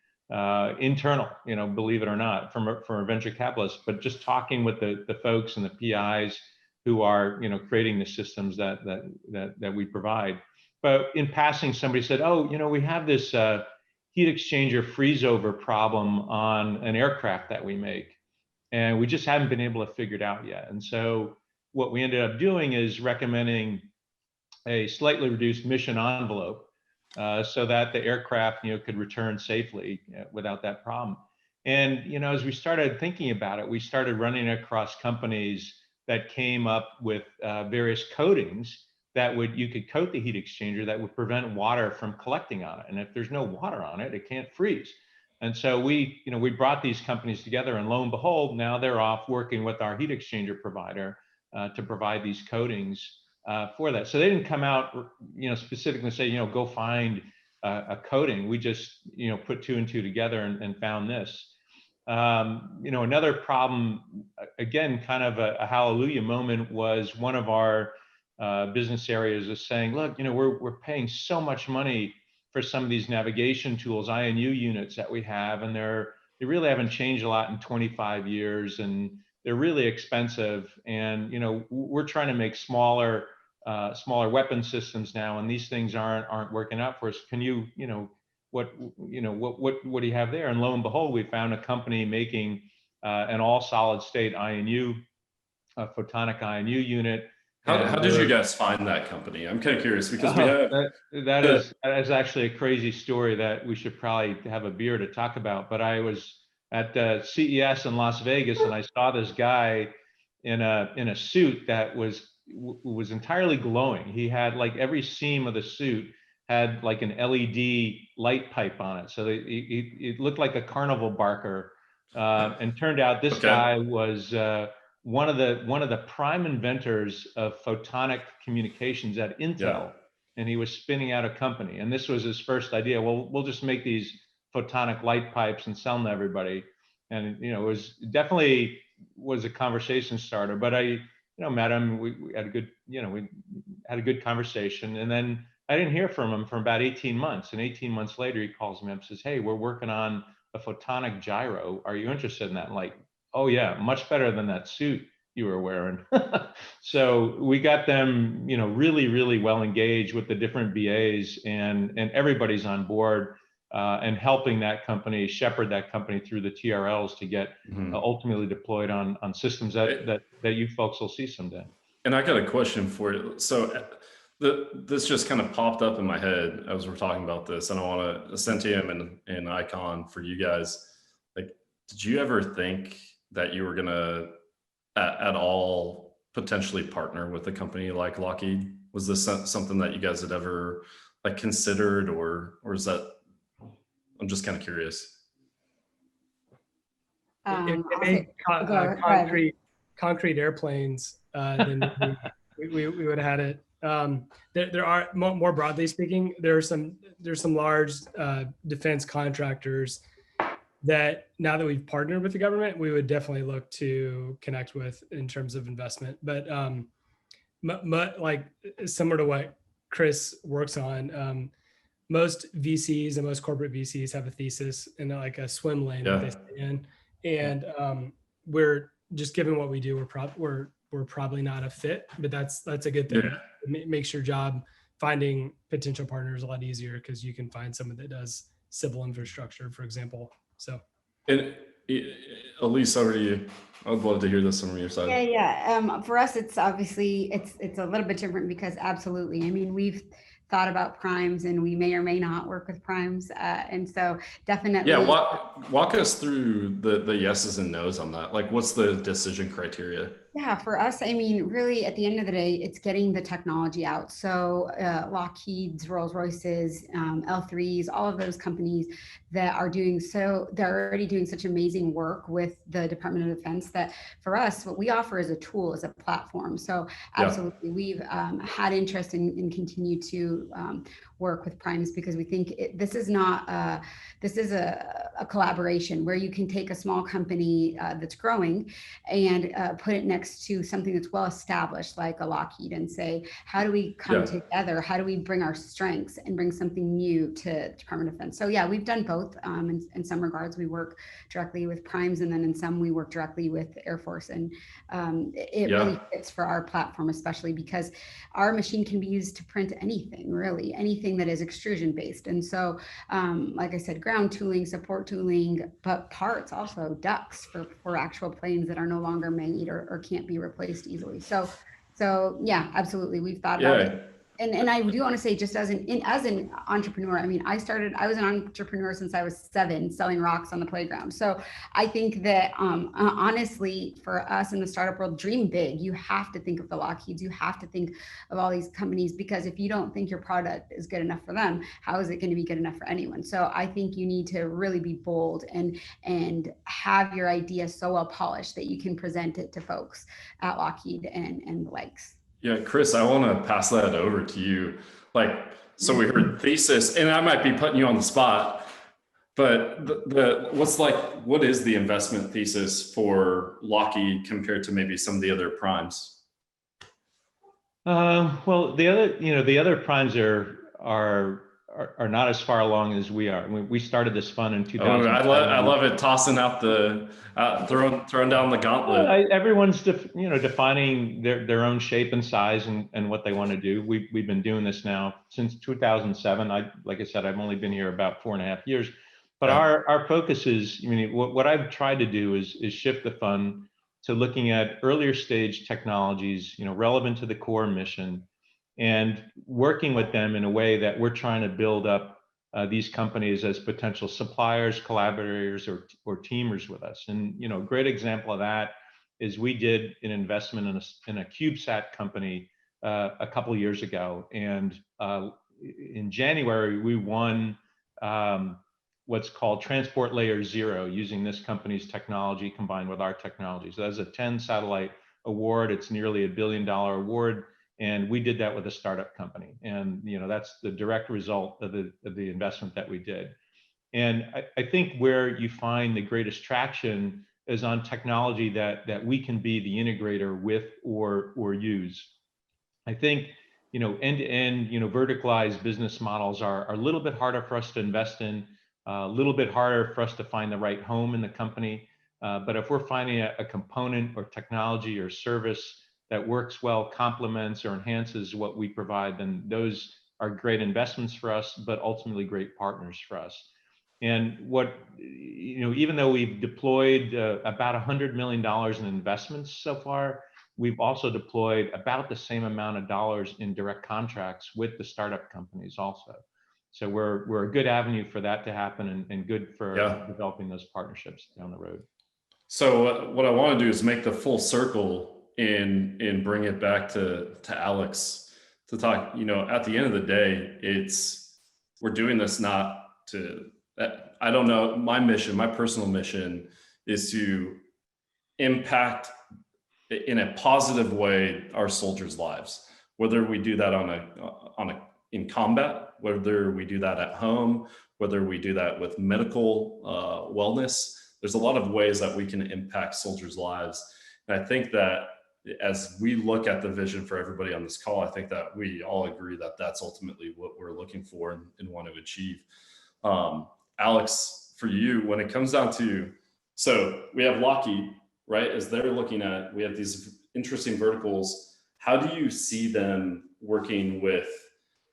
internal, believe it or not, from a venture capitalist, but just talking with the folks and the PIs who are creating the systems that we provide. But in passing, somebody said, oh, we have this heat exchanger freeze over problem on an aircraft that we make, and we just haven't been able to figure it out yet. And so what we ended up doing is recommending a slightly reduced mission envelope, so that the aircraft could return safely without that problem. And as we started thinking about it, we started running across companies that came up with various coatings that you could coat the heat exchanger that would prevent water from collecting on it. And if there's no water on it, it can't freeze. And so we brought these companies together, and lo and behold, now they're off working with our heat exchanger provider to provide these coatings for that. So they didn't come out, specifically say, go find a coating. We just, put two and two together and found this. Another problem, again, kind of a hallelujah moment, was one of our business areas is saying, look, we're paying so much money for some of these navigation tools, INU units that we have, and they really haven't changed a lot in 25 years, and they're really expensive. And we're trying to make smaller weapon systems now, and these things aren't working out for us. Can you, what do you have there? And lo and behold, we found a company making an all solid state INU, a photonic INU unit. How did you guys find that company? I'm kind of curious, because we have that is actually a crazy story that we should probably have a beer to talk about. But I was at CES in Las Vegas, and I saw this guy in a suit that was entirely glowing. He had, like, every seam of the suit had like an LED light pipe on it. So it looked like a carnival barker. And turned out this guy was one of the prime inventors of photonic communications at Intel. And he was spinning out a company. And this was his first idea. Well, we'll just make these photonic light pipes and sell them to everybody. And, you know, it was definitely was a conversation starter, but I, met him, we had a good, we had a good conversation. And then I didn't hear from him for about 18 months. And 18 months later, he calls me up and says, hey, we're working on a photonic gyro. Are you interested in that? I'm like, oh yeah, much better than that suit you were wearing. So we got them, really, really well engaged with the different BAs, and everybody's on board and helping that company, shepherd that company through the TRLs to get ultimately deployed on systems that you folks will see someday. And I got a question for you. So this just kind of popped up in my head as we're talking about this, and I want to Ascentium and Icon for you guys. Like, did you ever think that you were gonna at all potentially partner with a company like Lockheed? Was this something that you guys had ever like considered, or is that? I'm just kind of curious. If they made concrete airplanes, then we would have had it. There are more broadly speaking, there's some large defense contractors that now that we've partnered with the government, we would definitely look to connect with in terms of investment. But like similar to what Chris works on, most VCs and most corporate VCs have a thesis and like a swim lane that they stay in, and we're just given what we do, we're probably not a fit, but that's a good thing. It makes your job finding potential partners a lot easier because you can find someone that does civil infrastructure, for example. So, and Elise, over to you. I would love to hear this from your side. Yeah. For us, it's obviously it's a little bit different because absolutely. I mean, we've thought about primes, and we may or may not work with primes, and so definitely. Yeah, walk us through the yeses and nos on that. Like, what's the decision criteria? Yeah, for us, I mean, really, at the end of the day, it's getting the technology out. So Lockheed's, Rolls-Royce's, L3s, all of those companies that are doing they're already doing such amazing work with the Department of Defense that for us, what we offer is a tool, is a platform. So absolutely, we've had interest in continue to work with primes because we think this is not this is a collaboration where you can take a small company that's growing and put it next to something that's well established like a Lockheed and say, how do we come together? How do we bring our strengths and bring something new to Department of Defense? So yeah, we've done both. In some regards, we work directly with primes, and then in some we work directly with Air Force, and it really fits for our platform, especially because our machine can be used to print anything, really anything that is extrusion based. And so like I said, ground tooling, support tooling, but parts also, ducts for actual planes that are no longer made or can't be replaced easily. So yeah, absolutely, we've thought about it. And I do want to say, just as an entrepreneur, I mean, I was an entrepreneur since I was 7, selling rocks on the playground. So I think that honestly, for us in the startup world, dream big. You have to think of the Lockheeds. You have to think of all these companies, because if you don't think your product is good enough for them, how is it going to be good enough for anyone? So I think you need to really be bold and have your idea so well polished that you can present it to folks at Lockheed and the likes. Yeah, Chris, I want to pass that over to you. Like, so we heard thesis, and I might be putting you on the spot, but what is the investment thesis for Lockheed compared to maybe some of the other primes? Well, the other primes are not as far along as we are. We started this fund in 2000. I love it, tossing out throwing down the gauntlet. Well, everyone's defining their own shape and size and what they want to do. We've been doing this now since 2007. Like I said, I've only been here about 4.5 years, but our focus is, I mean, what I've tried to do is shift the fund to looking at earlier stage technologies, relevant to the core mission, and working with them in a way that we're trying to build up these companies as potential suppliers, collaborators, or teamers with us. And a great example of that is we did an investment in a CubeSat company a couple of years ago, and in January, we won what's called Transport Layer 0 using this company's technology combined with our technology. So that's a 10 satellite award. It's nearly $1 billion award. And we did that with a startup company. And that's the direct result of the investment that we did. And I think where you find the greatest traction is on technology that we can be the integrator with or use. I think end-to-end verticalized business models are a little bit harder for us to invest in, a little bit harder for us to find the right home in the company. But if we're finding a component or technology or service that works well, complements or enhances what we provide, then those are great investments for us, but ultimately great partners for us. And even though we've deployed about $100 million in investments so far, we've also deployed about the same amount of dollars in direct contracts with the startup companies also. So we're a good avenue for that to happen and good for developing those partnerships down the road. So what I want to do is make the full circle and bring it back to Alex to talk. At the end of the day, we're doing this not to. I don't know. My mission, my personal mission, is to impact in a positive way our soldiers' lives. Whether we do that in combat, whether we do that at home, whether we do that with medical wellness. There's a lot of ways that we can impact soldiers' lives. And I think that as we look at the vision for everybody on this call, I think that we all agree that that's ultimately what we're looking for and want to achieve. Alex, for you, when it comes down to, so we have Lockheed, right? As they're looking at, we have these interesting verticals. How do you see them working with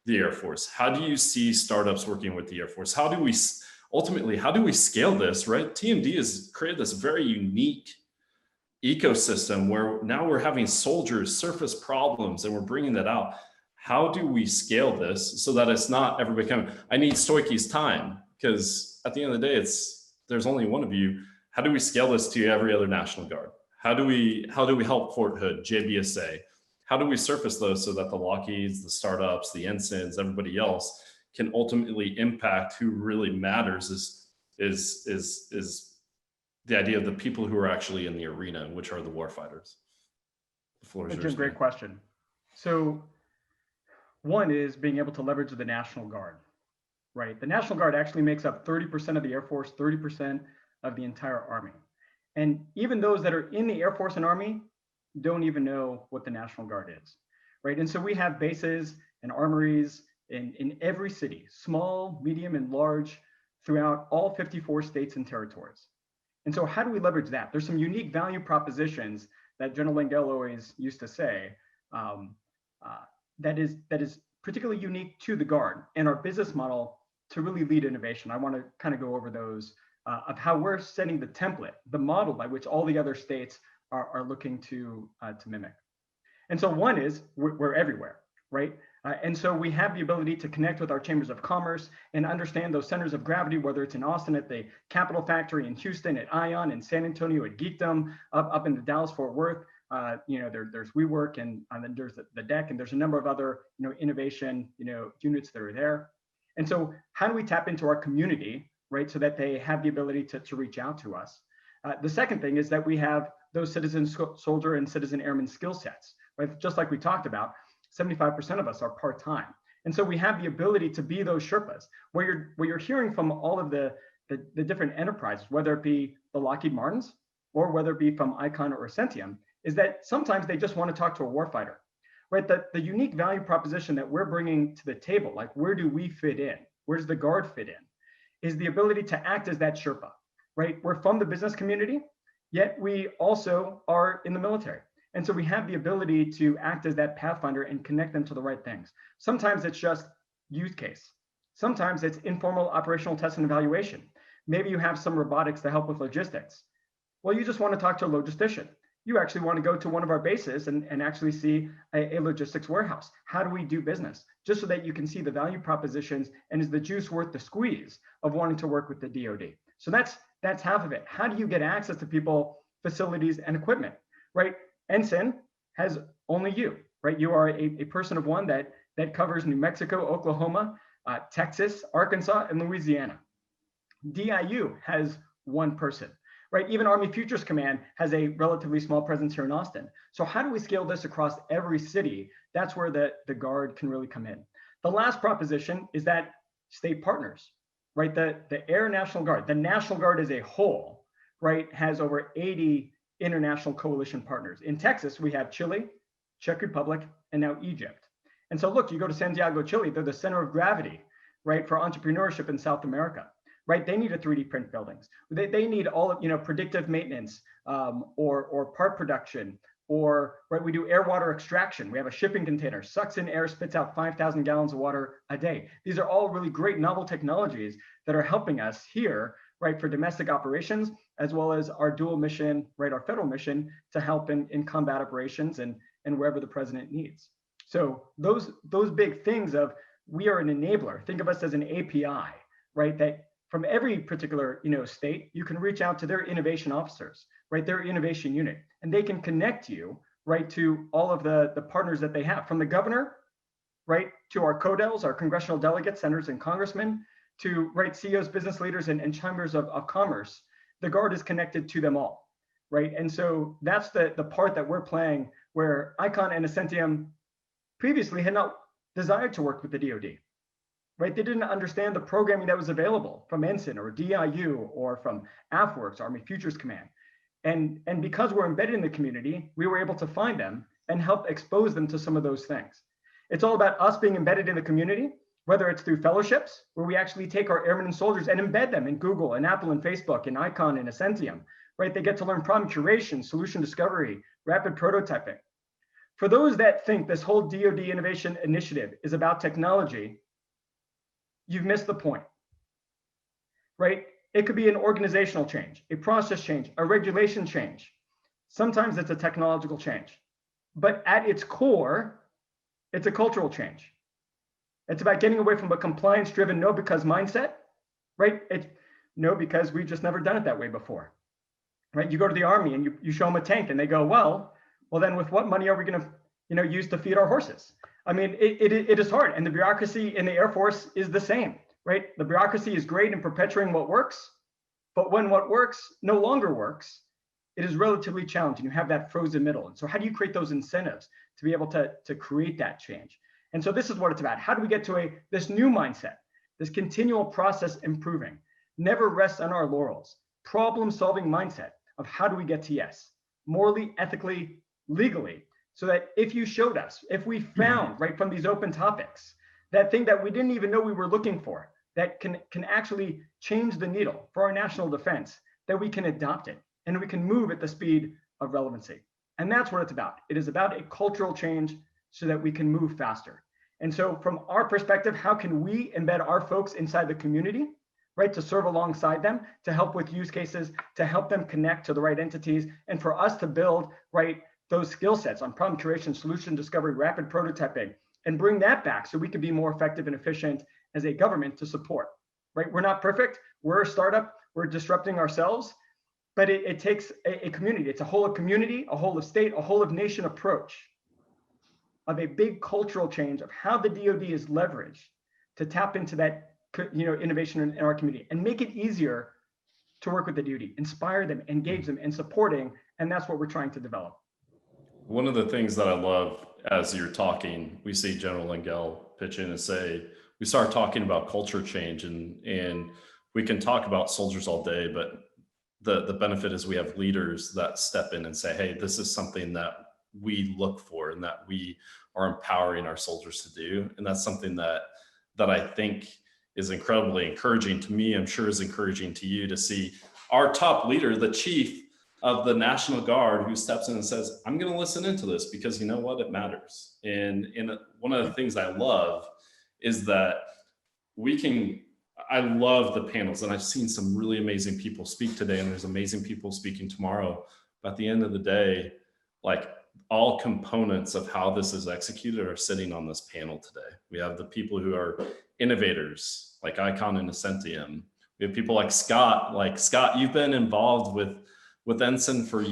the Air Force? How do you see startups working with the Air Force? How do we scale this, right? TMD has created this very unique ecosystem where now we're having soldiers surface problems and we're bringing that out. How do we scale this so that it's not everybody coming, I need Stoichkey's time? Because at the end of the day, there's only one of you. How do we scale this to every other National Guard? How do we help Fort Hood, JBSA? How do we surface those so that the Lockheeds, the startups, the ensigns, everybody else can ultimately impact who really matters is the idea of the people who are actually in the arena, which are the warfighters. The floor is yours. Jim, great question. So one is being able to leverage the National Guard, right? The National Guard actually makes up 30% of the Air Force, 30% of the entire Army. And even those that are in the Air Force and Army don't even know what the National Guard is, right? And so we have bases and armories in every city, small, medium, and large, throughout all 54 states and territories. And so how do we leverage that? There's some unique value propositions that General Lengyel always used to say that is particularly unique to the Guard and our business model to really lead innovation. I want to kind of go over those of how we're setting the template, the model by which all the other states are looking to mimic. And so one is we're everywhere, right? And so we have the ability to connect with our chambers of commerce and understand those centers of gravity, whether it's in Austin at the Capital Factory, in Houston at ION, in San Antonio at Geekdom, up in the Dallas-Fort Worth. There's WeWork and then there's the DEC, and there's a number of other innovation units that are there. And so how do we tap into our community, right, so that they have the ability to reach out to us? The second thing is that we have those citizen soldier and citizen airman skill sets, right? Just like we talked about, 75% of us are part-time. And so we have the ability to be those Sherpas, where you're hearing from all of the different enterprises, whether it be the Lockheed Martins or whether it be from Icon or Ascentium, is that sometimes they just want to talk to a warfighter, right? The unique value proposition that we're bringing to the table, like where do we fit in? Where does the Guard fit in? Is the ability to act as that Sherpa, right? We're from the business community, yet we also are in the military. And so we have the ability to act as that pathfinder and connect them to the right things. Sometimes it's just use case. Sometimes it's informal operational test and evaluation. Maybe you have some robotics to help with logistics. Well, you just want to talk to a logistician. You actually want to go to one of our bases and actually see a logistics warehouse. How do we do business? Just so that you can see the value propositions and is the juice worth the squeeze of wanting to work with the DoD. So that's half of it. How do you get access to people, facilities, and equipment, right? Ensign has only you, right? You are a person of one that that covers New Mexico, Oklahoma, Texas, Arkansas, and Louisiana. DIU has 1 person, right? Even Army Futures Command has a relatively small presence here in Austin. So how do we scale this across every city? That's where the Guard can really come in. The last proposition is that state partners, right? The Air National Guard, the National Guard as a whole, right, has over 80 international coalition partners. In Texas, we have Chile, Czech Republic, and now Egypt. And so look, you go to Santiago, Chile, they're the center of gravity, right, for entrepreneurship in South America, right? They need a 3D print buildings. They need all of, predictive maintenance or part production, or, right, we do air water extraction. We have a shipping container, sucks in air, spits out 5,000 gallons of water a day. These are all really great novel technologies that are helping us here, right, for domestic operations, as well as our dual mission, right, our federal mission to help in combat operations and wherever the president needs. So those big things of, we are an enabler. Think of us as an API, right? That from every particular state, you can reach out to their innovation officers, right? Their innovation unit, and they can connect you, right, to all of the partners that they have, from the governor, right, to our CODELs, our congressional delegates, senators and congressmen, to, right, CEOs, business leaders, and chambers of commerce. The Guard is connected to them all, right? And so that's the part that we're playing, where ICON and Ascentium previously had not desired to work with the DoD, right? They didn't understand the programming that was available from Ensign or DIU or from AFWorks, Army Futures Command. And because we're embedded in the community, we were able to find them and help expose them to some of those things. It's all about us being embedded in the community, whether it's through fellowships, where we actually take our airmen and soldiers and embed them in Google and Apple and Facebook and ICON and Ascentium, right? They get to learn problem curation, solution discovery, rapid prototyping. For those that think this whole DoD Innovation Initiative is about technology, you've missed the point, right? It could be an organizational change, a process change, a regulation change. Sometimes it's a technological change, but at its core, it's a cultural change. It's about getting away from a compliance-driven no because mindset, right? It's no because we've just never done it that way before, right? You go to the Army and you show them a tank and they go, well, then with what money are we going to use to feed our horses? I mean, it is hard, and the bureaucracy in the Air Force is the same, right? The bureaucracy is great in perpetuating what works, but when what works no longer works, it is relatively challenging. You have that frozen middle. And so how do you create those incentives to be able to create that change? And so this is what it's about. How do we get to this new mindset, this continual process improving, never rest on our laurels, problem-solving mindset of how do we get to yes, morally, ethically, legally, so that if you showed us, if we found right from these open topics, that thing that we didn't even know we were looking for, that can actually change the needle for our national defense, that we can adopt it and we can move at the speed of relevancy. And that's what it's about. It is about a cultural change so that we can move faster. And so from our perspective, how can we embed our folks inside the community, right, to serve alongside them, to help with use cases, to help them connect to the right entities, and for us to build, right, those skill sets on problem curation, solution discovery, rapid prototyping, and bring that back so we can be more effective and efficient as a government to support, right? We're not perfect. We're a startup. We're disrupting ourselves, but it takes a community. It's a whole of community, a whole of state, a whole of nation approach of a big cultural change of how the DoD is leveraged to tap into that, innovation in our community and make it easier to work with the DoD, inspire them, engage them, and supporting. And that's what we're trying to develop. One of the things that I love as you're talking, we see General Engel pitch in and say, we start talking about culture change and we can talk about soldiers all day, but the benefit is we have leaders that step in and say, hey, this is something that we look for and that we are empowering our soldiers to do. And that's something that I think is incredibly encouraging to me. I'm sure is encouraging to you to see our top leader, the chief of the National Guard, who steps in and says, I'm going to listen into this because you know what, it matters. And one of the things I love is that I love the panels, and I've seen some really amazing people speak today, and there's amazing people speaking tomorrow. But at the end of the day, like, all components of how this is executed are sitting on this panel today. We have the people who are innovators, like ICON and Ascentium. We have people like Scott. Like, Scott, you've been involved with Ensign for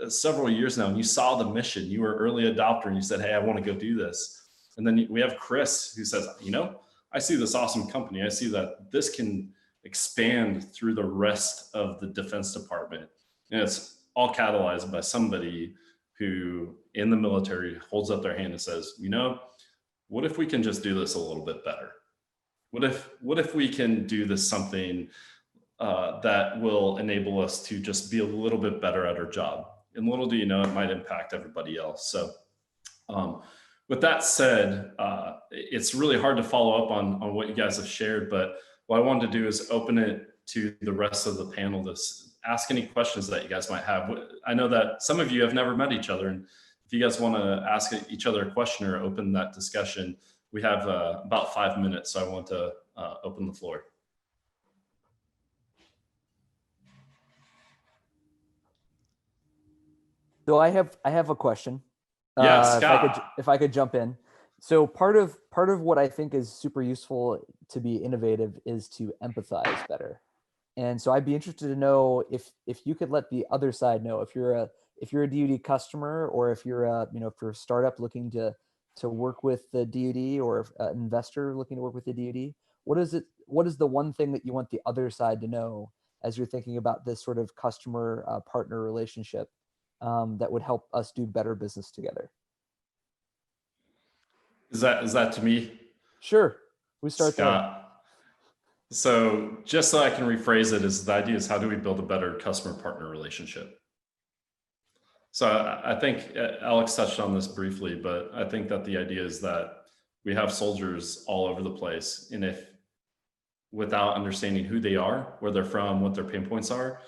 several years now, and you saw the mission. You were early adopter, and you said, hey, I want to go do this. And then we have Chris who says, you know, I see this awesome company. I see that this can expand through the rest of the Defense Department. And it's all catalyzed by somebody who in the military holds up their hand and says, you know, what if we can just do this a little bit better? What if we can do this something that will enable us to just be a little bit better at our job? And little do you know, it might impact everybody else. So with that said, it's really hard to follow up on what you guys have shared, but what I wanted to do is open it to the rest of the panel to ask any questions that you guys might have. I know that some of you have never met each other, and if you guys want to ask each other a question or open that discussion, we have about 5 minutes, so I want to open the floor. So I have a question. Yeah, if I could jump in. So part of what I think is super useful to be innovative is to empathize better. And so I'd be interested to know if you could let the other side know, if you're a DoD customer, or if you're a startup looking to work with the DoD, or an investor looking to work with the DoD, what is the one thing that you want the other side to know as you're thinking about this sort of customer partner relationship that would help us do better business together? Is that to me? Sure. We start Scott. there. So just so I can rephrase it, is the idea is how do we build a better customer partner relationship? So I think Alex touched on this briefly, but I think that the idea is that we have soldiers all over the place. And if without understanding who they are, where they're from, what their pain points are,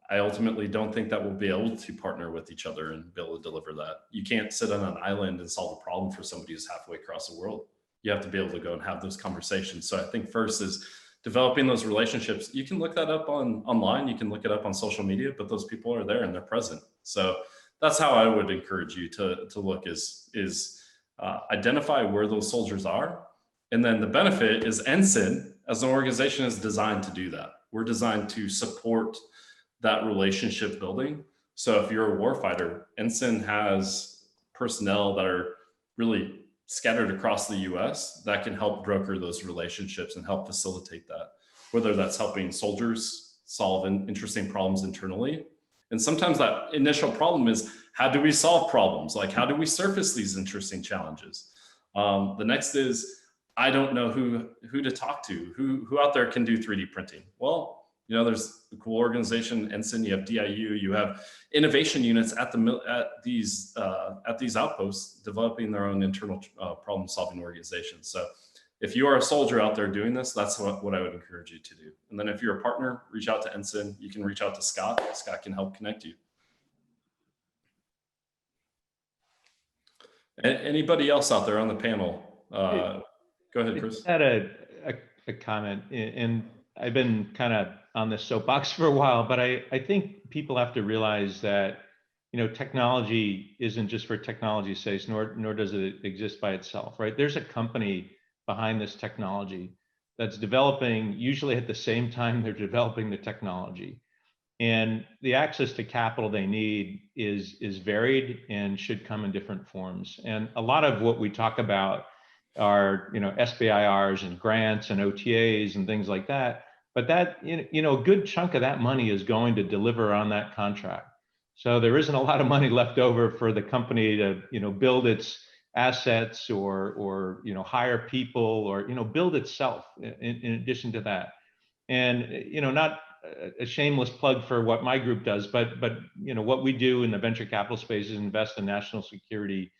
I ultimately don't think that we'll be able to partner with each other and be able to deliver that. You can't sit on an island and solve a problem for somebody who's halfway across the world. You have to be able to go and have those conversations. So I think first is developing those relationships. You can look that up online, you can look it up on social media, but those people are there and they're present. So that's how I would encourage you to look is identify where those soldiers are. And then the benefit is Ensign as an organization is designed to do that. We're designed to support that relationship building. So if you're a warfighter, Ensign has personnel that are really scattered across the US that can help broker those relationships and help facilitate that, whether that's helping soldiers solve interesting problems internally. And sometimes that initial problem is, how do we solve problems? Like, how do we surface these interesting challenges? The next is, I don't know who to talk to, who out there can do 3D printing. Well, there's a cool organization, Ensign, you have DIU, you have innovation units at these outposts developing their own internal problem solving organizations. So if you are a soldier out there doing this, that's what I would encourage you to do. And then if you're a partner, reach out to Ensign. You can reach out to Scott. Scott can help connect you. Anybody else out there on the panel? Go ahead, Chris. I had a comment, and I've been kind of on this soapbox for a while, but I think people have to realize that, technology isn't just for technology's sake, nor does it exist by itself, right? There's a company behind this technology that's developing, usually at the same time they're developing the technology. And the access to capital they need is varied and should come in different forms. And a lot of what we talk about are, SBIRs and grants and OTAs and things like that. But that, a good chunk of that money is going to deliver on that contract. So there isn't a lot of money left over for the company to, build its assets or hire people or, build itself in addition to that. And, not a shameless plug for what my group does, but what we do in the venture capital space is invest in national security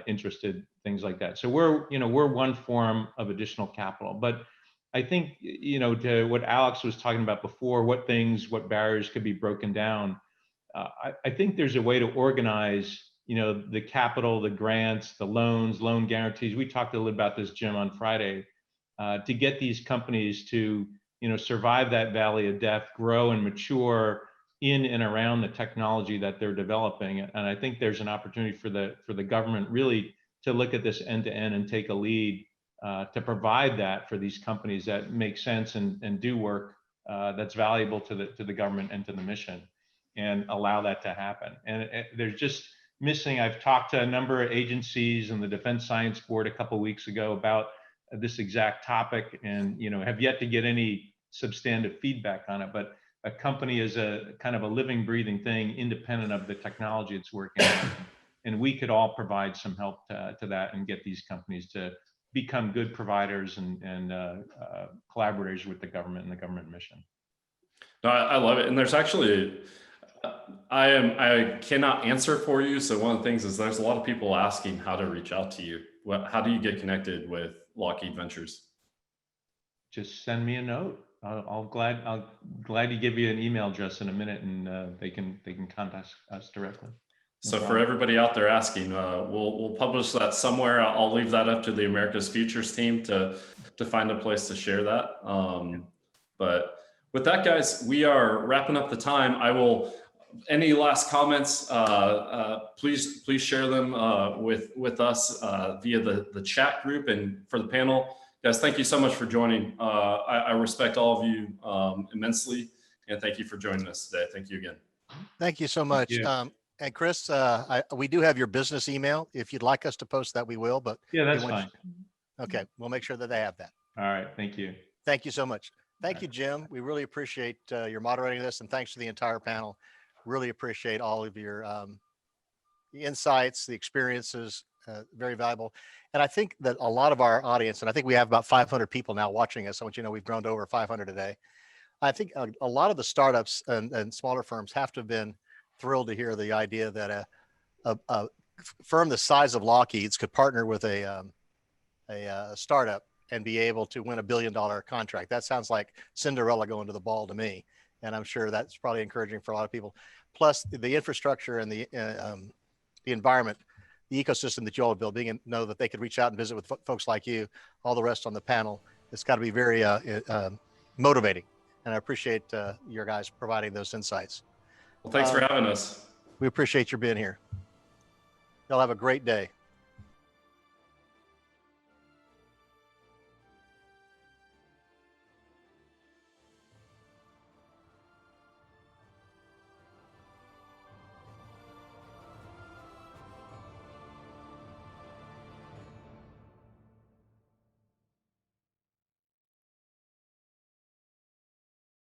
interested things like that. So we're one form of additional capital. But I think, to what Alex was talking about before, what barriers could be broken down. I think there's a way to organize, the capital, the grants, the loans, loan guarantees. We talked a little about this, Jim, on Friday, to get these companies to, survive that valley of death, grow and mature in and around the technology that they're developing. And I think there's an opportunity for the government really to look at this end to end and take a lead to provide that for these companies that make sense and do work that's valuable to the government and to the mission, and allow that to happen. And there's just missing. I've talked to a number of agencies and the Defense Science Board a couple of weeks ago about this exact topic, and have yet to get any substantive feedback on it. But a company is a kind of a living, breathing thing, independent of the technology it's working on, and we could all provide some help to that and get these companies to become good providers and collaborators with the government and the government mission. No, I love it. And there's actually, I cannot answer for you. So one of the things is there's a lot of people asking how to reach out to you. How do you get connected with Lockheed Ventures? Just send me a note. I'll gladly give you an email address in a minute, and they can contact us directly. So for everybody out there asking, we'll publish that somewhere. I'll leave that up to the America's Futures team to find a place to share that. But with that, guys, we are wrapping up the time. Any last comments, please share them with us via the chat group. And for the panel, guys, thank you so much for joining. I respect all of you immensely, and thank you for joining us today. Thank you again. Thank you so much. Yeah. And Chris, we do have your business email. If you'd like us to post that, we will. But Yeah, that's fine. Okay, we'll make sure that they have that. All right, thank you. Thank you so much. Thank you, Jim. We really appreciate your moderating this, and thanks to the entire panel. Really appreciate all of your the insights, the experiences, very valuable. And I think that a lot of our audience, and I think we have about 500 people now watching us. I want you to know we've grown to over 500 today. I think a lot of the startups and smaller firms have to have been thrilled to hear the idea that a firm the size of Lockheed's could partner with a startup and be able to win $1 billion contract. That sounds like Cinderella going to the ball to me. And I'm sure that's probably encouraging for a lot of people. Plus the infrastructure and the environment, the ecosystem that you all are building, and know that they could reach out and visit with folks like you, all the rest on the panel. It's got to be very motivating. And I appreciate your guys providing those insights. Well, thanks for having us. We appreciate your being here. Y'all have a great day.